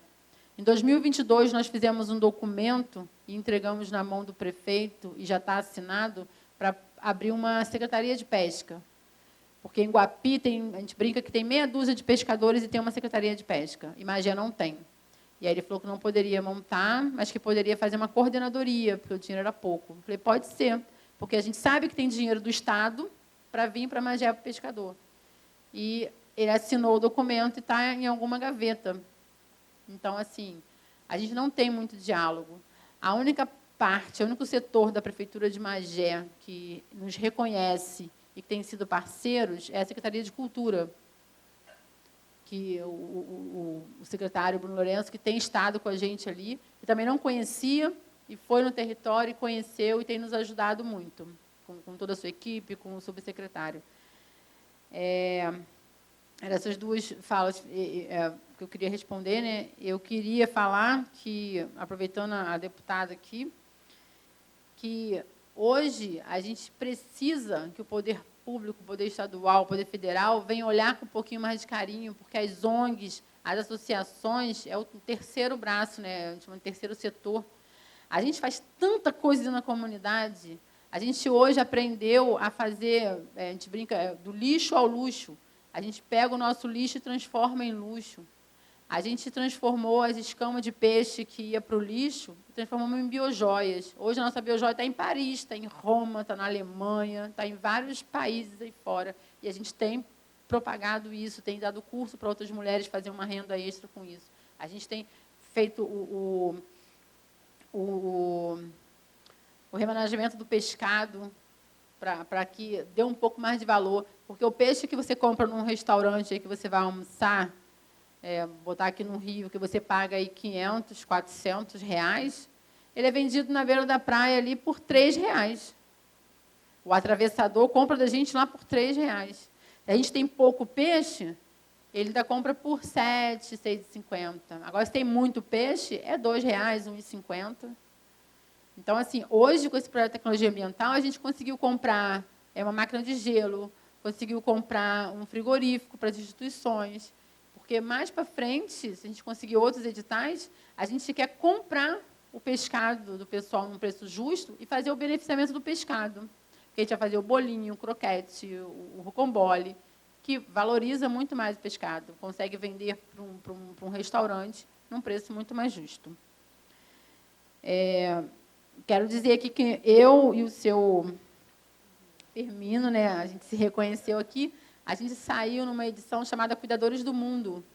D: Em 2022, nós fizemos um documento e entregamos na mão do prefeito, e já está assinado, para abrir uma secretaria de pesca. Porque em Guapi, a gente brinca que tem meia dúzia de pescadores e tem uma secretaria de pesca. E Magé não tem. E aí ele falou que não poderia montar, mas que poderia fazer uma coordenadoria, porque o dinheiro era pouco. Eu falei, pode ser, porque a gente sabe que tem dinheiro do Estado para vir para Magé para o pescador. E ele assinou o documento e está em alguma gaveta. Então, assim, a gente não tem muito diálogo. A única parte, o único setor da Prefeitura de Magé que nos reconhece e que tem sido parceiros é a Secretaria de Cultura, que o secretário Bruno Lourenço, que tem estado com a gente ali, que também não conhecia, e foi no território, e conheceu, e tem nos ajudado muito, com toda a sua equipe, com o subsecretário. Eram essas duas falas que eu queria responder, né? Eu queria falar que, aproveitando a deputada aqui, que hoje a gente precisa que o poder público, o poder estadual, o poder federal venha olhar com um pouquinho mais de carinho, porque as ONGs, as associações, é o terceiro braço, né? A gente chama de terceiro setor. A gente faz tanta coisa na comunidade. A gente hoje aprendeu a fazer, a gente brinca, do lixo ao luxo. A gente pega o nosso lixo e transforma em luxo. A gente transformou as escamas de peixe que ia para o lixo, transformamos em biojoias. Hoje a nossa biojoia está em Paris, está em Roma, está na Alemanha, está em vários países aí fora. E a gente tem propagado isso, tem dado curso para outras mulheres fazer uma renda extra com isso. A gente tem feito o remanejamento do pescado para que dê um pouco mais de valor. Porque o peixe que você compra num restaurante aí que você vai almoçar, botar aqui no Rio, que você paga aí 500, 400 reais, ele é vendido na beira da praia ali por 3 reais. O atravessador compra da gente lá por 3 reais. Se a gente tem pouco peixe, ele ainda compra por 7, 6,50. Agora, se tem muito peixe, é 2 reais, 1,50. Então, assim, hoje, com esse projeto de tecnologia ambiental, a gente conseguiu comprar uma máquina de gelo, conseguiu comprar um frigorífico para as instituições, porque mais para frente, se a gente conseguir outros editais, a gente quer comprar o pescado do pessoal num preço justo e fazer o beneficiamento do pescado. porque a gente vai fazer o bolinho, o croquete, o rocambole, que valoriza muito mais o pescado, consegue vender para um restaurante num preço muito mais justo. Quero dizer aqui que eu e o seu Firmino, né, a gente se reconheceu aqui, a gente saiu numa edição chamada Cuidadores do Mundo,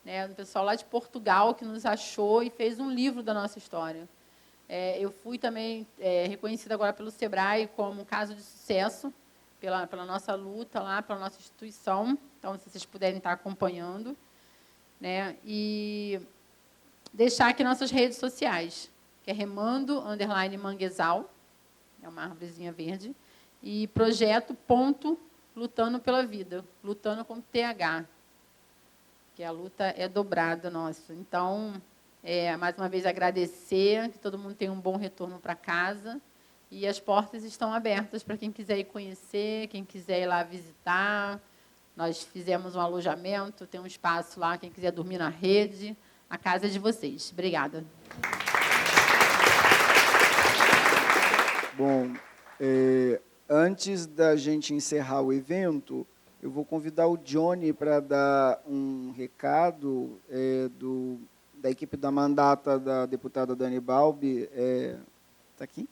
D: né, do pessoal lá de Portugal que nos achou e fez um livro da nossa história. Eu fui também reconhecida agora pelo SEBRAE como um caso de sucesso, pela nossa luta lá, pela nossa instituição. Então, se vocês puderem estar acompanhando. Né, e deixar aqui nossas redes sociais, que é remando_manguezal, é uma árvorezinha verde, e projeto.lutando pela vida, lutando com TH, que a luta é dobrada nossa. Então, mais uma vez, agradecer, que todo mundo tenha um bom retorno para casa, e as portas estão abertas para quem quiser ir conhecer, quem quiser ir lá visitar. Nós fizemos um alojamento, tem um espaço lá, quem quiser dormir na rede, a casa é de vocês. Obrigada.
A: Bom, antes da gente encerrar o evento, eu vou convidar o Johnny para dar um recado da equipe da mandata da deputada Dani Balbi. Está aqui?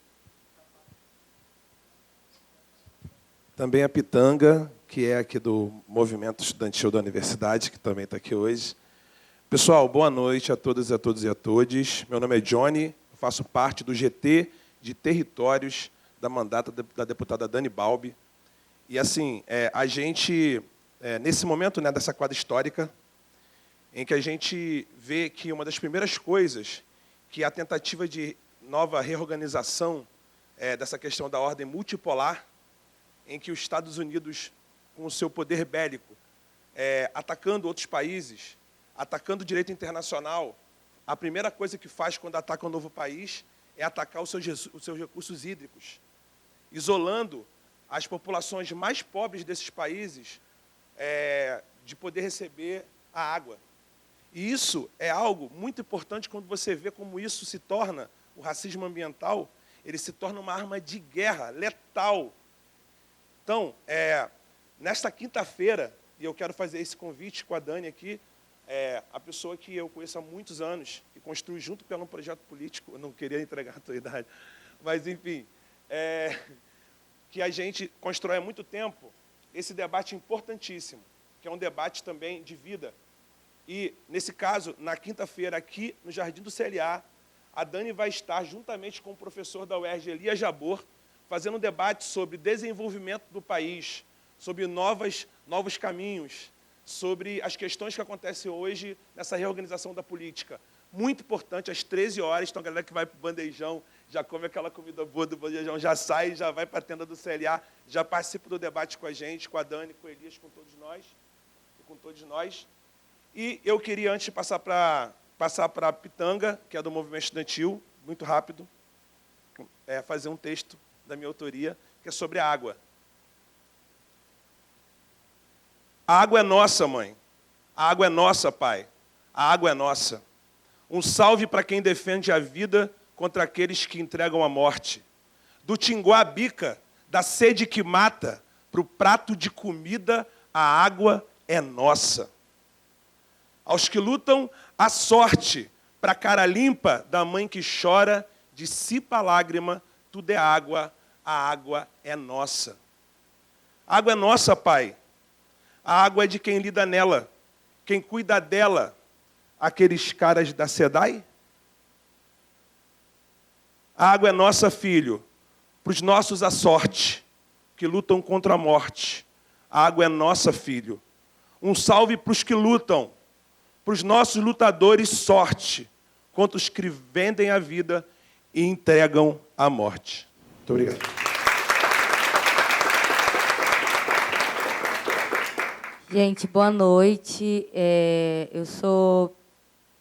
J: Também a Pitanga, que é aqui do Movimento Estudantil da Universidade, que também está aqui hoje. Pessoal, boa noite a todas, a todos e a todes. Meu nome é Johnny, eu faço parte do GT de Territórios da mandata da deputada Dani Balbi. E, assim, a gente, nesse momento, né, dessa quadra histórica, em que a gente vê que uma das primeiras coisas, que é a tentativa de nova reorganização dessa questão da ordem multipolar, em que os Estados Unidos, com o seu poder bélico, atacando outros países, atacando o direito internacional, a primeira coisa que faz quando ataca um novo país é atacar os seus recursos hídricos, isolando as populações mais pobres desses países de poder receber a água. E isso é algo muito importante quando você vê como isso se torna, o racismo ambiental, ele se torna uma arma de guerra letal. Então, nesta quinta-feira, e eu quero fazer esse convite com a Dani aqui, a pessoa que eu conheço há muitos anos, que construiu junto pelo um projeto político, eu não queria entregar a tua idade, mas, enfim, que a gente constrói há muito tempo esse debate importantíssimo, que é um debate também de vida. E, nesse caso, na quinta-feira, aqui no Jardim do CLA, a Dani vai estar, juntamente com o professor da UERJ, Elias Jabor, fazendo um debate sobre desenvolvimento do país, sobre novos caminhos, sobre as questões que acontecem hoje nessa reorganização da política. Muito importante, às 13 horas, então a galera que vai para o bandejão, já come aquela comida boa do bandejão, já sai, já vai para a tenda do CLA, já participa do debate com a gente, com a Dani, com o Elias, com todos nós. E eu queria, antes de passar para a Pitanga, que é do Movimento Estudantil, muito rápido, fazer um texto da minha autoria, que é sobre a água. A água é nossa, mãe. A água é nossa, pai. A água é nossa. Um salve para quem defende a vida contra aqueles que entregam a morte. Do Tinguá à bica, da sede que mata, para o prato de comida, a água é nossa. Aos que lutam a sorte, para a cara limpa da mãe que chora, dissipa a lágrima, tudo é água, a água é nossa. A água é nossa, pai. A água é de quem lida nela, quem cuida dela, aqueles caras da SEDAI. A água é nossa, filho, para os nossos a sorte, que lutam contra a morte. A água é nossa, filho. Um salve para os que lutam, para os nossos lutadores, sorte, contra os que vendem a vida e entregam a morte. Muito obrigado.
K: Gente, boa noite. Eu sou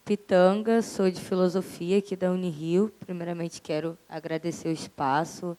K: Pitanga, sou de filosofia aqui da Unirio. Primeiramente, quero agradecer o espaço,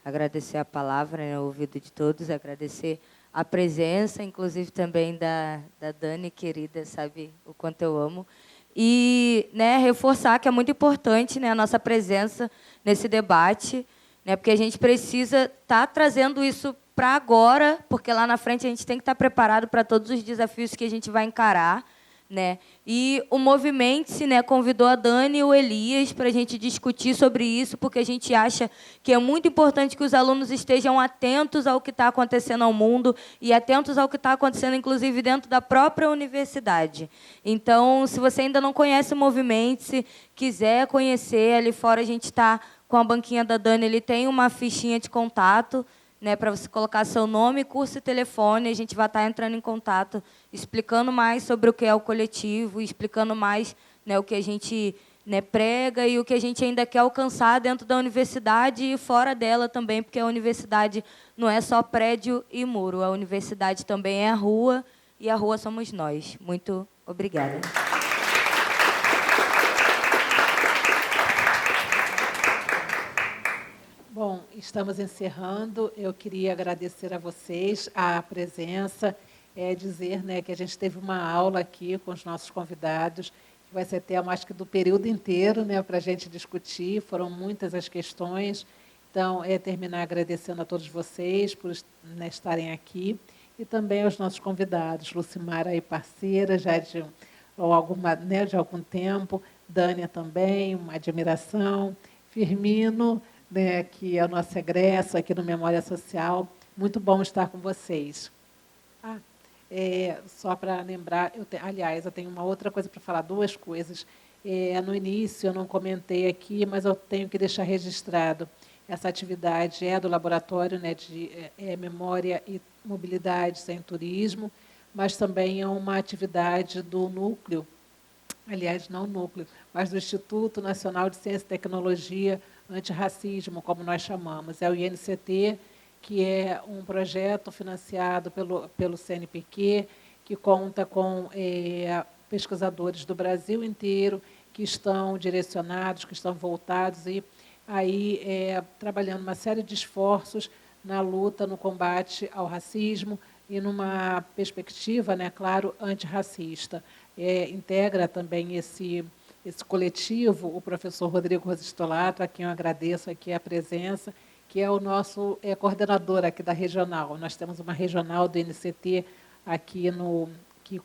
K: agradecer a palavra, né, o ouvido de todos, agradecer a presença, inclusive também da Dani, querida, sabe o quanto eu amo. E, né, reforçar que é muito importante, né, a nossa presença nesse debate, né? Porque a gente precisa estar trazendo isso para agora, porque lá na frente a gente tem que estar preparado para todos os desafios que a gente vai encarar, né? E o Movimente-se, né, convidou a Dani e o Elias para a gente discutir sobre isso, porque a gente acha que é muito importante que os alunos estejam atentos ao que está acontecendo ao mundo e atentos ao que está acontecendo, inclusive, dentro da própria universidade. Então, se você ainda não conhece o Movimente-se, quiser conhecer, ali fora a gente está com a banquinha da Dani, ele tem uma fichinha de contato, né, para você colocar seu nome, curso e telefone. A gente vai estar entrando em contato, explicando mais sobre o que é o coletivo, explicando mais, né, o que a gente, né, prega e o que a gente ainda quer alcançar dentro da universidade e fora dela também, porque a universidade não é só prédio e muro, a universidade também é a rua, e a rua somos nós. Muito obrigada.
B: Bom, estamos encerrando. Eu queria agradecer a vocês a presença, dizer, né, que a gente teve uma aula aqui com os nossos convidados, que vai ser tema, acho que do período inteiro, né, para a gente discutir. Foram muitas as questões. Então, terminar agradecendo a todos vocês por, né, estarem aqui e também aos nossos convidados, Lucimara aí parceira já de algum tempo, Dânia também, uma admiração, Firmino, né, que é o nosso egresso aqui no Memória Social. Muito bom estar com vocês. Só para lembrar, aliás, eu tenho uma outra coisa para falar, duas coisas. No início eu não comentei aqui, mas eu tenho que deixar registrado. Essa atividade é do laboratório, né, de Memória e Mobilidade sem Turismo, mas também é uma atividade do núcleo, aliás, não núcleo, mas do Instituto Nacional de Ciência e Tecnologia Antirracismo, como nós chamamos. É o INCT, que é um projeto financiado pelo CNPq, que conta com pesquisadores do Brasil inteiro, que estão direcionados, que estão voltados e aí trabalhando uma série de esforços na luta, no combate ao racismo e numa perspectiva, né, claro, antirracista. Integra também esse coletivo o professor Rodrigo Rosistolato, a quem eu agradeço aqui a presença, que é o nosso coordenador aqui da regional. Nós temos uma regional do INCT aqui que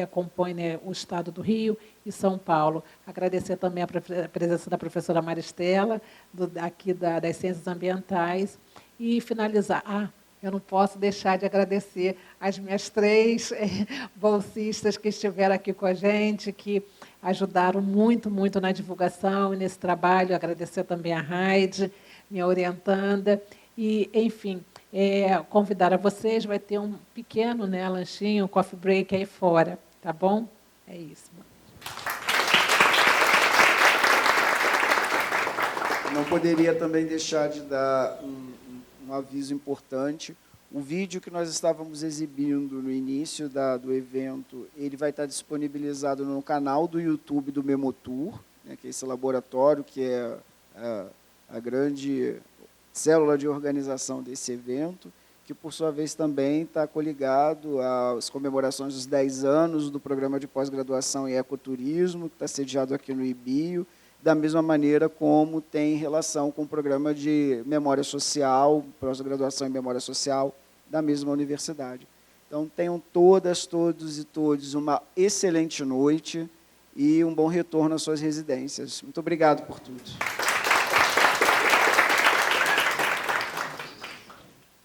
B: compõe, né, o estado do Rio e São Paulo. Agradecer também a presença da professora Maristela, aqui das Ciências Ambientais, e finalizar. Eu não posso deixar de agradecer as minhas 3 bolsistas que estiveram aqui com a gente, que ajudaram muito, muito na divulgação e nesse trabalho. Agradecer também a Raide, minha orientanda. E, enfim, convidar a vocês, vai ter um pequeno, né, lanchinho, um coffee break aí fora, tá bom? É isso.
A: Não poderia também deixar de dar um aviso importante. O vídeo que nós estávamos exibindo no início do evento, ele vai estar disponibilizado no canal do YouTube do Memotur, né, que é esse laboratório, que é a grande célula de organização desse evento, que, por sua vez, também está coligado às comemorações dos 10 anos do Programa de Pós-Graduação em Ecoturismo, que está sediado aqui no IBIO, da mesma maneira como tem relação com o programa de memória social, pós-graduação em memória social, da mesma universidade. Então, tenham todas, todos e todos uma excelente noite e um bom retorno às suas residências. Muito obrigado por tudo.